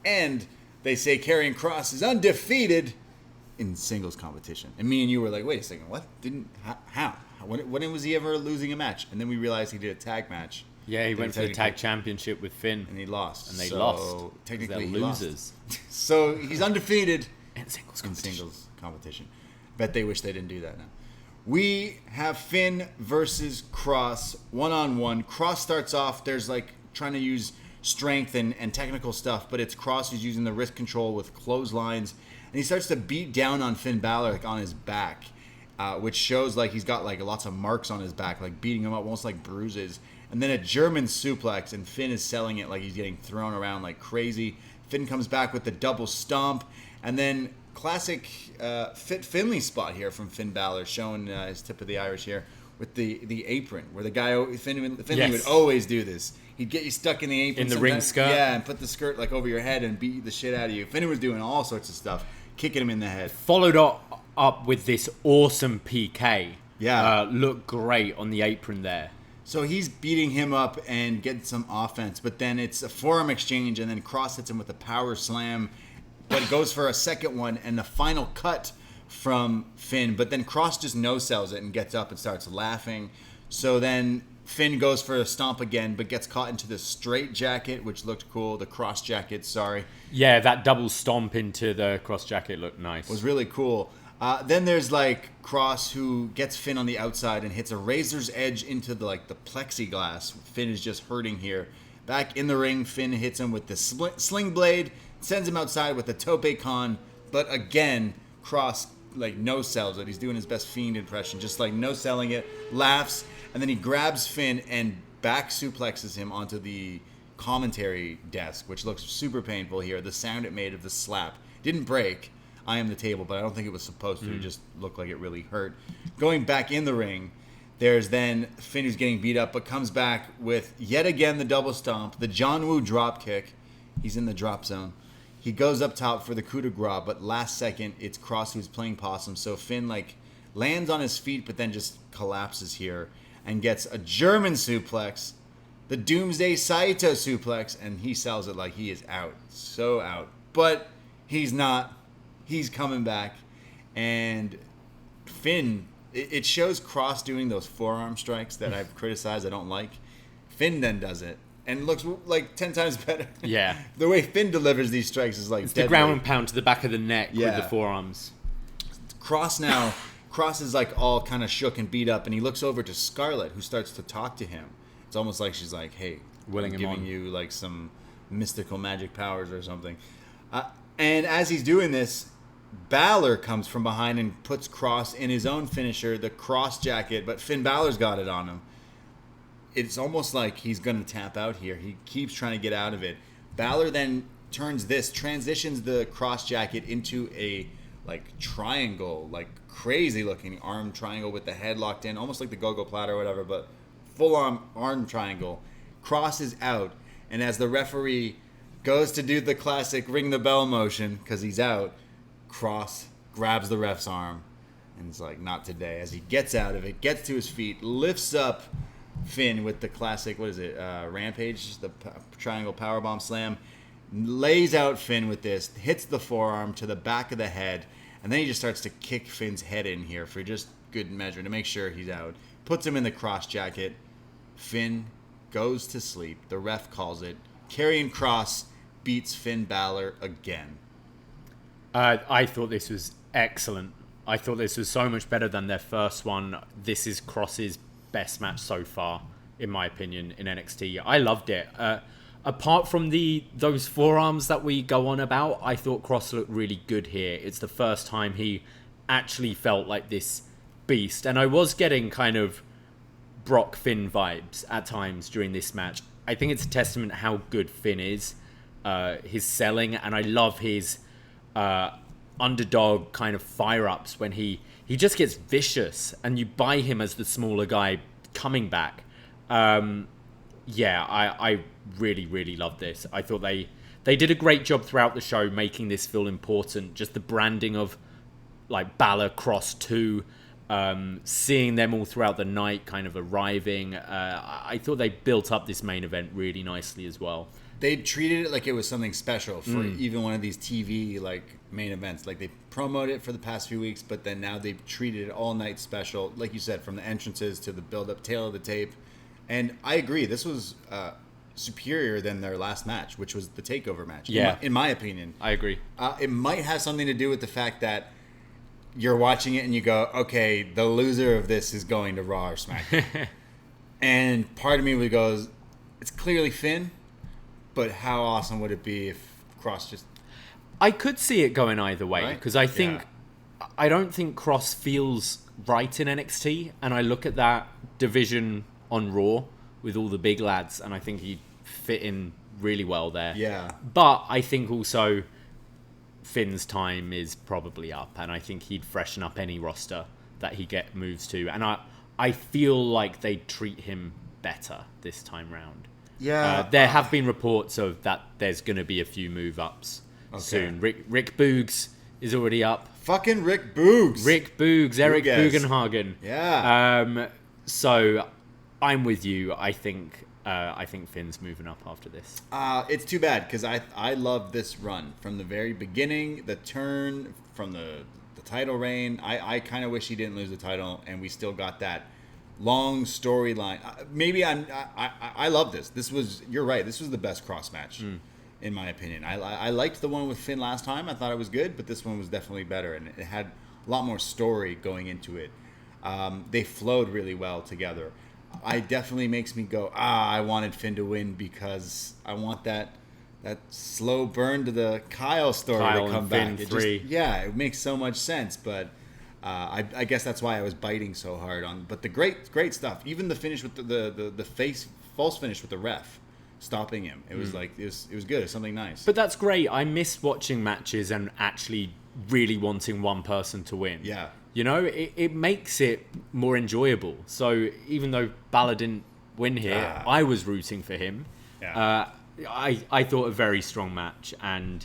And they say Karrion Kross is undefeated in singles competition. And me and you were like, wait a second, what? How? When was he ever losing a match? And then we realized he did a tag match. Yeah, he Then went for the technically- tag championship with Finn. And he lost. And they So, lost. 'Cause Technically, they're he lost. losers. So he's undefeated In singles in competition. singles competition. Bet they wish they didn't do that now. We have Finn versus Cross one-on-one. Cross starts off, there's like trying to use strength and technical stuff, but it's Cross who's using the wrist control with clotheslines. And he starts to beat down on Finn Balor like on his back, which shows like he's got like lots of marks on his back, like beating him up, almost like bruises. And then a German suplex, and Finn is selling it like he's getting thrown around like crazy. Finn comes back with the double stomp, and then classic Fit Finley spot here from Finn Balor, showing his tip of the Irish here with the apron, where the guy Finley Yes. would always do this. He'd get you stuck in the apron. In the ring skirt? Yeah, and put the skirt like over your head and beat the shit out of you. Finn was doing all sorts of stuff, kicking him in the head. Followed up with this awesome PK. Yeah. Looked great on the apron there. So he's beating him up and getting some offense, but then it's a forearm exchange, and then Cross hits him with a power slam, but goes for a second one, and the final cut from Finn, but then Cross just no-sells it and gets up and starts laughing. So then Finn goes for a stomp again, but gets caught into the straight jacket, which looked cool. The cross jacket, sorry. Yeah, that double stomp into the cross jacket looked nice. Was really cool. Then there's like Cross, who gets Finn on the outside and hits a razor's edge into the plexiglass. Finn is just hurting here. Back in the ring, Finn hits him with the sling blade, sends him outside with the tope con, but again, Cross no-sells it. He's doing his best Fiend impression, just no-selling it, laughs, and then he grabs Finn and back suplexes him onto the commentary desk, which looks super painful here. The sound it made of the slap didn't break. I am the table, but I don't think it was supposed to. It just looked like it really hurt. Going back in the ring, there's then Finn, who's getting beat up, but comes back with yet again the double stomp, the John Woo drop kick. He's in the drop zone. He goes up top for the coup de grace, but last second, it's Cross who's playing possum. So Finn lands on his feet, but then just collapses here and gets a German suplex, the Doomsday Saito suplex, and he sells it like he is out. So out. But he's not. He's coming back. And Finn, it shows Cross doing those forearm strikes that I've criticized I don't like. Finn then does it. And looks 10 times better. Yeah. The way Finn delivers these strikes is it's deadly. the ground and pound to the back of the neck with the forearms. Cross is all kind of shook and beat up, and he looks over to Scarlett, who starts to talk to him. It's almost like she's like, hey, Willing I'm him giving on. you some mystical magic powers or something. And as he's doing this, Balor comes from behind and puts Cross in his own finisher, the cross jacket, but Finn Balor's got it on him. It's almost like he's going to tap out here. He keeps trying to get out of it. Balor then transitions the cross jacket into a triangle, crazy looking arm triangle with the head locked in, almost like the go-go platter or whatever, but full on arm triangle. Cross is out, and as the referee goes to do the classic ring the bell motion because he's out, Cross grabs the ref's arm and it's not today. As he gets out of it, gets to his feet, lifts up Finn with the classic, Rampage, the triangle powerbomb slam, lays out Finn with this, hits the forearm to the back of the head, and then he just starts to kick Finn's head in here for just good measure to make sure he's out. Puts him in the cross jacket. Finn goes to sleep. The ref calls it. Karrion Kross beats Finn Balor again. I thought this was excellent. I thought this was so much better than their first one. This is Kross's best match so far, in my opinion, in NXT. I loved it. Apart from those forearms that we go on about, I thought Kross looked really good here. It's the first time he actually felt like this beast. And I was getting kind of Brock Finn vibes at times during this match. I think it's a testament how good Finn is, his selling, and I love his underdog kind of fire-ups when he just gets vicious and you buy him as the smaller guy coming back. I really, really loved this. I thought they did a great job throughout the show making this feel important. Just the branding of Balor, Kross 2, seeing them all throughout the night kind of arriving. I thought they built up this main event really nicely as well. They treated it like it was something special for even one of these TV main events. They promoted it for the past few weeks, but then now they've treated it all night special. Like you said, from the entrances to the build-up, tail of the tape. And I agree, this was superior than their last match, which was the TakeOver match. Yeah. In my opinion. I agree. It might have something to do with the fact that you're watching it and you go, okay, the loser of this is going to Raw or SmackDown. And part of me goes, it's clearly Finn, but how awesome would it be if Kross just... I could see it going either way, because I don't think Kross feels right in NXT, and I look at that division on Raw with all the big lads, and I think he'd fit in really well there. Yeah. But I think also Finn's time is probably up, and I think he'd freshen up any roster that he moves to, and I feel like they'd treat him better this time round. Yeah. There have been reports of that there's going to be a few move-ups soon. Rick Boogs is already up. Fucking Rick Boogs. Rick Boogs, Eric Boogas. Bugenhagen. Yeah. So I'm with you. I think Finn's moving up after this. It's too bad because I love this run from the very beginning, the turn from the title reign. I kind of wish he didn't lose the title, and we still got that long storyline. I love this. You're right. This was the best cross match, in my opinion. I liked the one with Finn last time. I thought it was good, but this one was definitely better, and it had a lot more story going into it. They flowed really well together. It definitely makes me go, I wanted Finn to win because I want that slow burn to the Kyle story to come back. It makes so much sense, but I guess that's why I was biting so hard on. But the great stuff, even the finish with the false finish with the ref stopping him. It was like it was good. It was something nice. But that's great. I miss watching matches and actually really wanting one person to win. Yeah. You know, it makes it more enjoyable. So even though Balor didn't win here, I was rooting for him. Yeah. I thought a very strong match, and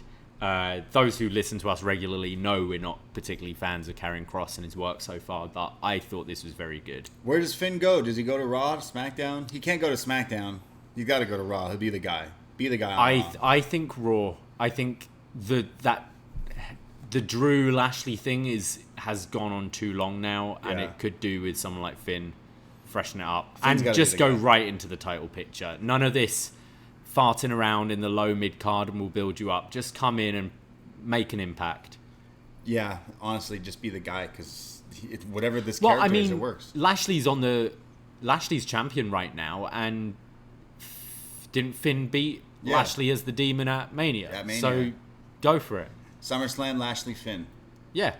those who listen to us regularly know we're not particularly fans of Karrion Kross and his work so far, but I thought this was very good. Where does Finn go? Does he go to Raw, SmackDown? He can't go to SmackDown. He's got to go to Raw. He'll be the guy. Be the guy on Raw. I think Raw. I think the Drew Lashley thing has gone on too long now, and it could do with someone like Finn freshen it up Finn's and just go right into the title picture. None of this farting around in the low mid card and we'll build you up. Just come in and make an impact. Yeah, honestly, just be the guy because whatever this character is, it works. Lashley's champion right now, and didn't Finn beat Lashley as the Demon at Mania? At Mania. So go for it. SummerSlam, Lashley, Finn. Yeah.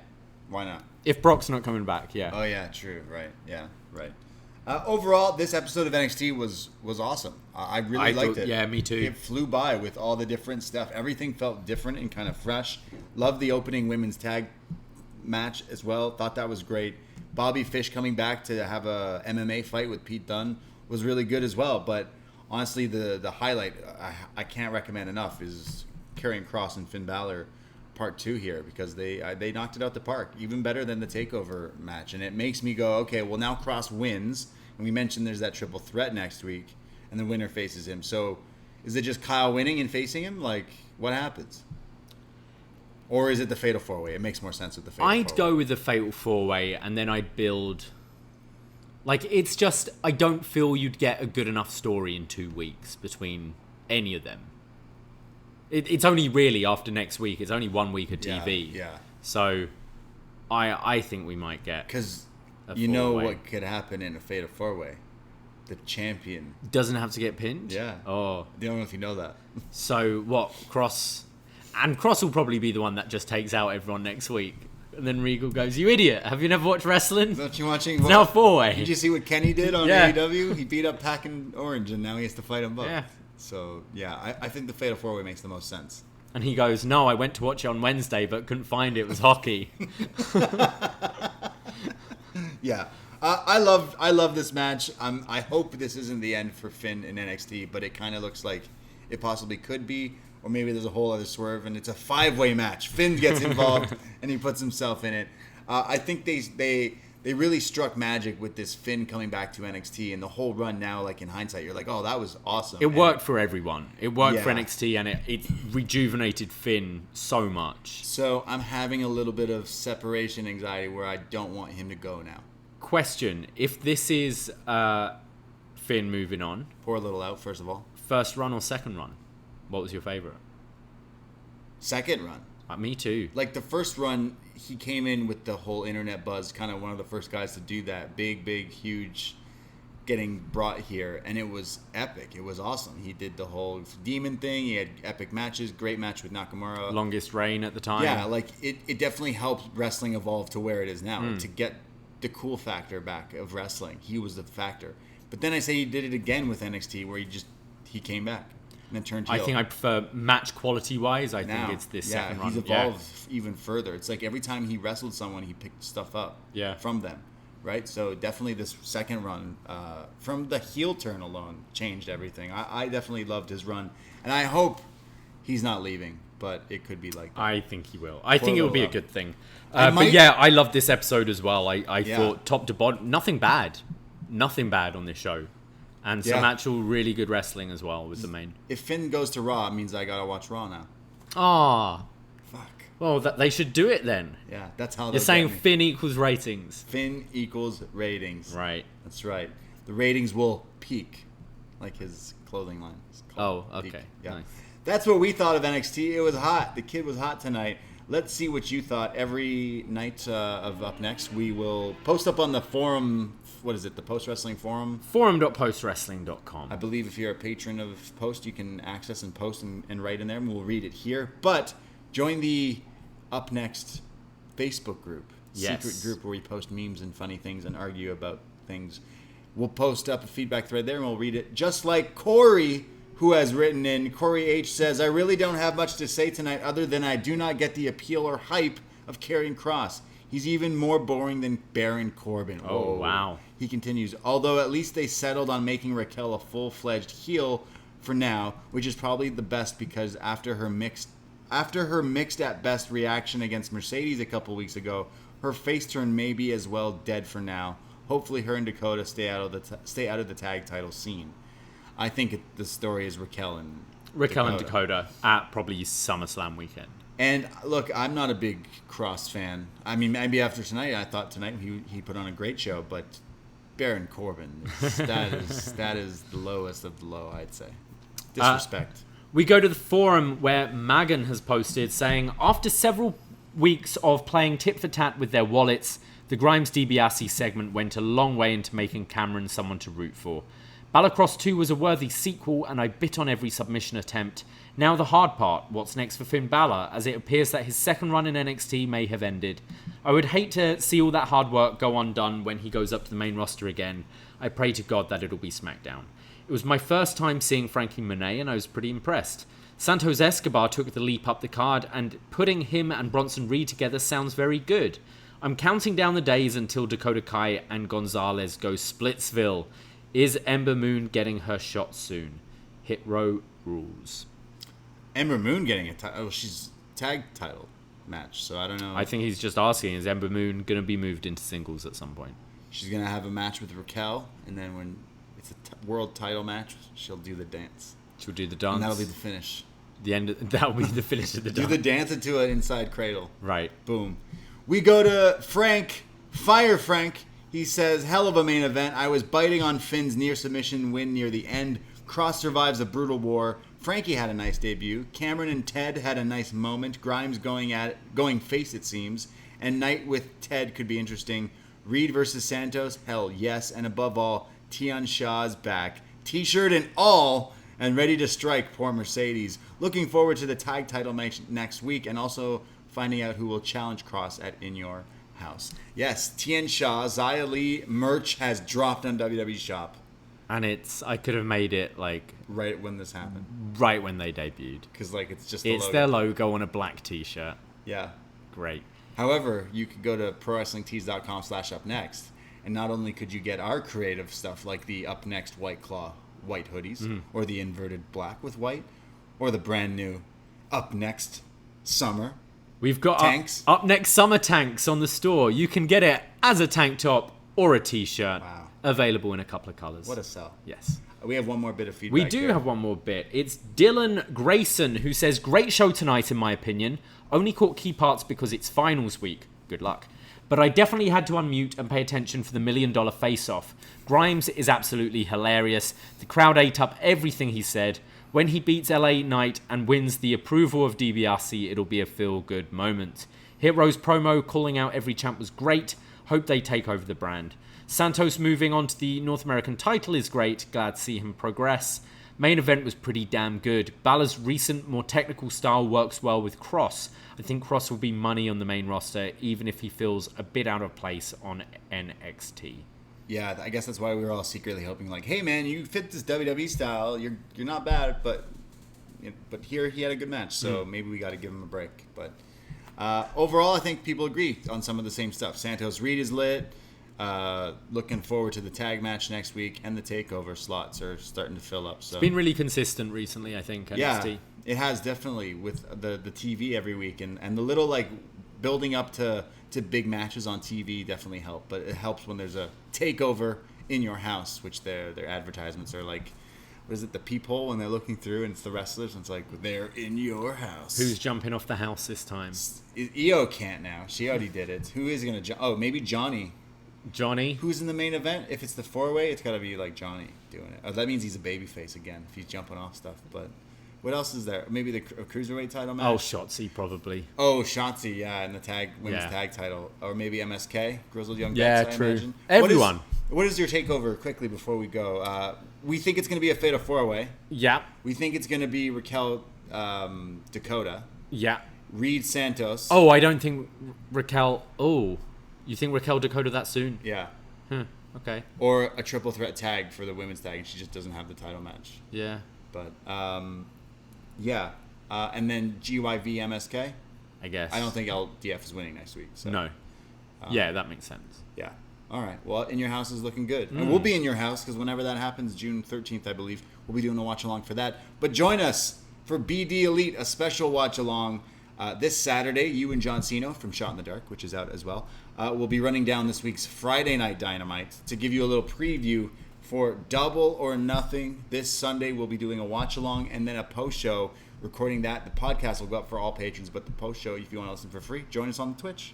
Why not? If Brock's not coming back, yeah. Oh yeah, true. Right. Yeah. Right. Overall, this episode of NXT was awesome. I really liked it. Yeah, me too. It flew by with all the different stuff. Everything felt different and kind of fresh. Loved the opening women's tag match as well. Thought that was great. Bobby Fish coming back to have a MMA fight with Pete Dunne was really good as well. But honestly, the highlight I can't recommend enough is Karrion Kross and Finn Balor Part 2 here, because they knocked it out the park, even better than the TakeOver match. And it makes me go, okay, well now Kross wins, and we mentioned there's that triple threat next week, and the winner faces him. So is it just Kyle winning and facing him? Like, what happens? Or is it the Fatal 4-Way? It makes more sense with the Fatal 4-Way. I'd go with the Fatal 4-Way, and then I'd build... Like, it's just... I don't feel you'd get a good enough story in 2 weeks between any of them. It's only really after next week. It's only 1 week of TV. Yeah. So I think we might get... Because you know what could happen in a Fatal 4-Way? The champion doesn't have to get pinned? Yeah. Oh. I don't know if you know that. So what? Kross... And Kross will probably be the one that just takes out everyone next week. And then Regal goes, "You idiot. Have you never watched wrestling? Don't you watching? It's now 4-Way. Did you see what Kenny did on AEW? He beat up Pac and Orange, and now he has to fight them both. Yeah. So, yeah, I think the Fatal 4-Way makes the most sense. And he goes, "No, I went to watch it on Wednesday, but couldn't find it. It was hockey." Yeah. I love this match. I hope this isn't the end for Finn in NXT, but it kind of looks like it possibly could be. Or maybe there's a whole other swerve, and it's a 5-way match. Finn gets involved, and he puts himself in it. I think they really struck magic with this Finn coming back to NXT, and the whole run now, like in hindsight, you're like, oh, that was awesome. It worked for everyone. It worked for NXT, and it rejuvenated Finn so much. So I'm having a little bit of separation anxiety where I don't want him to go now. Question: if this is Finn moving on, pour a little out first of all. First run or second run? What was your favorite? Second run. Me too. Like the first run, he came in with the whole internet buzz, kind of one of the first guys to do that. Big, huge, getting brought here. And it was epic. It was awesome. He did the whole demon thing. He had epic matches. Great match with Nakamura. Longest reign at the time. Yeah, like it definitely helped wrestling evolve to where it is now. To get the cool factor back of wrestling. He was the factor. But then I say he did it again with NXT where he came back. And then turned heel. I think I prefer match quality wise. I think it's this second run. He's evolved even further. It's like every time he wrestled someone, he picked stuff up from them. right? So definitely this second run, from the heel turn alone, changed everything. I definitely loved his run, and I hope he's not leaving, but it could be like that. I think he will. I think it will be a good thing. Mike- but yeah, I loved this episode as well. I Yeah. thought top to bottom, nothing bad on this show. And some Yeah. actual really good wrestling as well with the main. If Finn goes to Raw, it means I gotta watch Raw now. Ah, Fuck. well, they should do it then. Yeah, that's how You're they'll saying get me. Finn equals ratings. Finn equals ratings. Right. That's right. The ratings will peak, like his clothing line. It's called Oh, Peak. okay. Yeah. Nice. That's what we thought of NXT. It was hot. The kid was hot tonight. Let's see what you thought. Every night of Up Next, we will post up on the forum. What is it? The Post Wrestling Forum. Forum.postwrestling.com. I believe if you're a patron of Post, you can access and post and write in there, and we'll read it here. But join the Up Next Facebook group. Yes. Secret group where we post memes and funny things and argue about things. We'll post up a feedback thread there, and we'll read it. Just like Corey, who has written in. Corey H. says, I really don't have much to say tonight other than I do not get the appeal or hype of Karrion Kross. He's even more boring than Baron Corbin. Oh, wow. He continues, although at least they settled on making Raquel a full-fledged heel for now, which is probably the best because after her mixed at best reaction against Mercedes a couple weeks ago, her face turn may be as well dead for now. Hopefully her and Dakota stay out of the tag title scene. I think the story is Raquel and Dakota at probably SummerSlam weekend. And look, I'm not a big Cross fan. I mean, maybe after tonight, I thought tonight he put on a great show, but Baron Corbin, that is the lowest of the low, I'd say. Disrespect. We go to the forum where Magan has posted saying, after several weeks of playing tit for tat with their wallets, the Grimes DiBiase segment went a long way into making Cameron someone to root for. Balor 2 was a worthy sequel, and I bit on every submission attempt. Now the hard part, what's next for Finn Balor, as it appears that his second run in NXT may have ended. I would hate to see all that hard work go undone when he goes up to the main roster again. I pray to God that it'll be SmackDown. It was my first time seeing Frankie Monet, and I was pretty impressed. Santos Escobar took the leap up the card, and putting him and Bronson Reed together sounds very good. I'm counting down the days until Dakota Kai and Gonzalez go Splitsville. Is Ember Moon getting her shot soon? Hit row rules. Ember Moon getting she's tag title match, so I don't know. I think he's just asking, is Ember Moon going to be moved into singles at some point? She's going to have a match with Raquel, and then when it's a world title match, she'll do the dance. She'll do the dance. And that'll be the finish. That'll be the finish of the dance. Do the dance into an inside cradle. Right. Boom. We go to Frank. Fire Frank. He says, hell of a main event. I was biting on Finn's near submission win near the end. Cross survives a brutal war. Frankie had a nice debut. Cameron and Ted had a nice moment. Grimes going face, it seems. And Knight with Ted could be interesting. Reed versus Santos, hell yes. And above all, Tian Shaw's back. T-shirt and all, and ready to strike poor Mercedes. Looking forward to the tag title match next week, and also finding out who will challenge Cross at In Your House. Yes, Tian Sha, Xia Li merch has dropped on WWE Shop. And I could have made it like right when this happened. Right when they debuted. Because like it's just it's their logo on a black t-shirt. Yeah. Great. However, you could go to prowrestlingtees.com/upnext, and not only could you get our creative stuff like the Up Next White Claw white hoodies, or the inverted black with white, or the brand new Up Next Summer. We've got tanks. Up Next Summer tanks on the store. You can get it as a tank top or a t-shirt. Wow. Available in a couple of colors. What a sell. Yes. We have one more bit of feedback. We do have one more bit. It's Dylan Grayson who says, great show tonight in my opinion. Only caught key parts because it's finals week. Good luck. But I definitely had to unmute and pay attention for the $1 million face-off. Grimes is absolutely hilarious. The crowd ate up everything he said. When he beats LA Knight and wins the approval of DiBiase, it'll be a feel-good moment. Hero's promo calling out every champ was great. Hope they take over the brand. Santos moving on to the North American title is great. Glad to see him progress. Main event was pretty damn good. Balor's recent, more technical style works well with Cross. I think Cross will be money on the main roster, even if he feels a bit out of place on NXT. Yeah, I guess that's why we were all secretly hoping, like, hey man, you fit this WWE style. You're not bad, but here he had a good match, so maybe we got to give him a break. But overall, I think people agree on some of the same stuff. Santos Reed is lit. Looking forward to the tag match next week, and the takeover slots are starting to fill up. So It's been really consistent recently, I think, NXT. yeah, it has definitely with the TV every week, and the little like building up to big matches on TV definitely help. But it helps when there's a takeover in your house, which their advertisements are like, what is it, the peephole when they're looking through, and it's the wrestlers, and it's like they're in your house. Who's jumping off the house this time? Io can't now. She already did it. Who is gonna jump? Oh, maybe Johnny. Johnny. Who's in the main event? If it's the 4-way, it's got to be like Johnny doing it. Oh, that means he's a babyface again if he's jumping off stuff. But what else is there? Maybe the cruiserweight title match? Oh, Shotzi, probably. Oh, Shotzi, yeah, and the women's Yeah. tag title. Or maybe MSK, Grizzled Young Yeah, Vets, I true. imagine. Everyone. What is your takeover, quickly, before we go? We think it's going to be a Fatal 4-way. Yeah. We think it's going to be Raquel Dakota, Yeah. Reed Santos. Oh, I don't think Raquel... Oh, you think Raquel Dakota that soon? Yeah. Okay. Or a triple threat tag for the women's tag, and she just doesn't have the title match. Yeah. But, yeah. And then GYV MSK. I guess. I don't think LDF is winning next week. So. No. Yeah, that makes sense. Yeah. All right. Well, In Your House is looking good. And we'll be in your house because whenever that happens, June 13th, I believe, we'll be doing a watch-along for that. But join us for BD Elite, a special watch-along. This Saturday, you and John Cena from Shot in the Dark, which is out as well, will be running down this week's Friday Night Dynamite to give you a little preview for Double or Nothing. This Sunday, we'll be doing a watch-along and then a post-show, recording that. The podcast will go up for all patrons, but the post-show, if you want to listen for free, join us on the Twitch.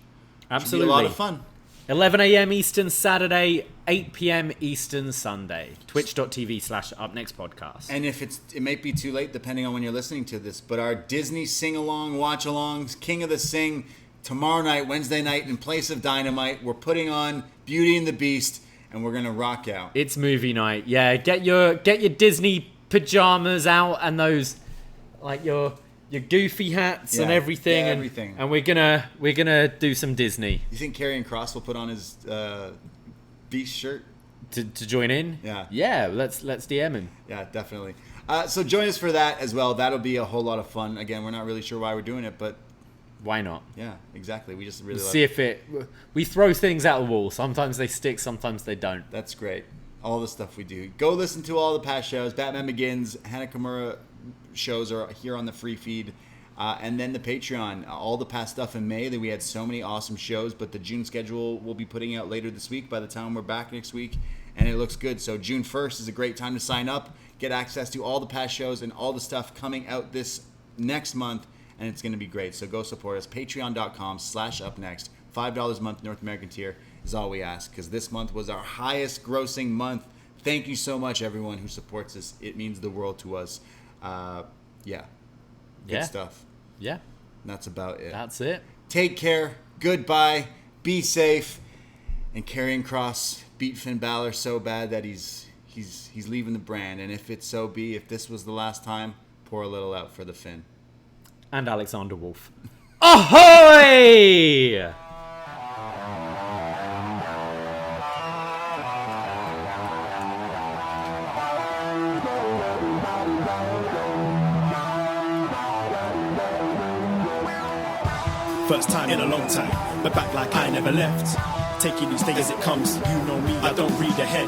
Absolutely. Should be a lot of fun. 11 a.m. Eastern Saturday, 8 p.m. Eastern Sunday. Twitch.tv/upNXT podcast. And if it might be too late, depending on when you're listening to this, but our Disney sing-along, watch-alongs, King of the Sing, tomorrow night, Wednesday night, in place of Dynamite, we're putting on Beauty and the Beast, and we're going to rock out. It's movie night. Yeah, get your Disney pajamas out and those, like your goofy hats and everything. Yeah, everything. And we're gonna do some Disney. You think Karrion Kross will put on his Beast shirt? To join in? Yeah. Yeah, let's DM him. Yeah, definitely. So join us for that as well. That'll be a whole lot of fun. Again, we're not really sure why we're doing it, but Why not? yeah, exactly. We just really See if we throw things out the wall. Sometimes they stick, sometimes they don't. That's great. All the stuff we do. Go listen to all the past shows. Batman Begins, Hana Kimura shows are here on the free feed. And then the Patreon. All the past stuff in May. That we had so many awesome shows, but the June schedule we'll be putting out later this week by the time we're back next week. And it looks good. So June 1st is a great time to sign up. Get access to all the past shows and all the stuff coming out this next month. And it's going to be great. So go support us. Patreon.com/upNXT. $5 a month North American tier is all we ask, because this month was our highest grossing month. Thank you so much, everyone who supports us. It means the world to us. Good stuff. Yeah. And that's about it. That's it. Take care. Goodbye. Be safe. And Karrion Kross beat Finn Balor so bad that he's leaving the brand. And if it so be, if this was the last time, pour a little out for the Finn. And Alexander Wolf. Ahoy! First time in a long time, but back like I never left. Taking these things as it comes, you know me, I don't read ahead.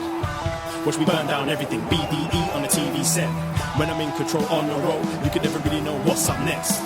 Watch me burn down everything, BDE on the TV set. When I'm in control on the road, you could never really know what's up next.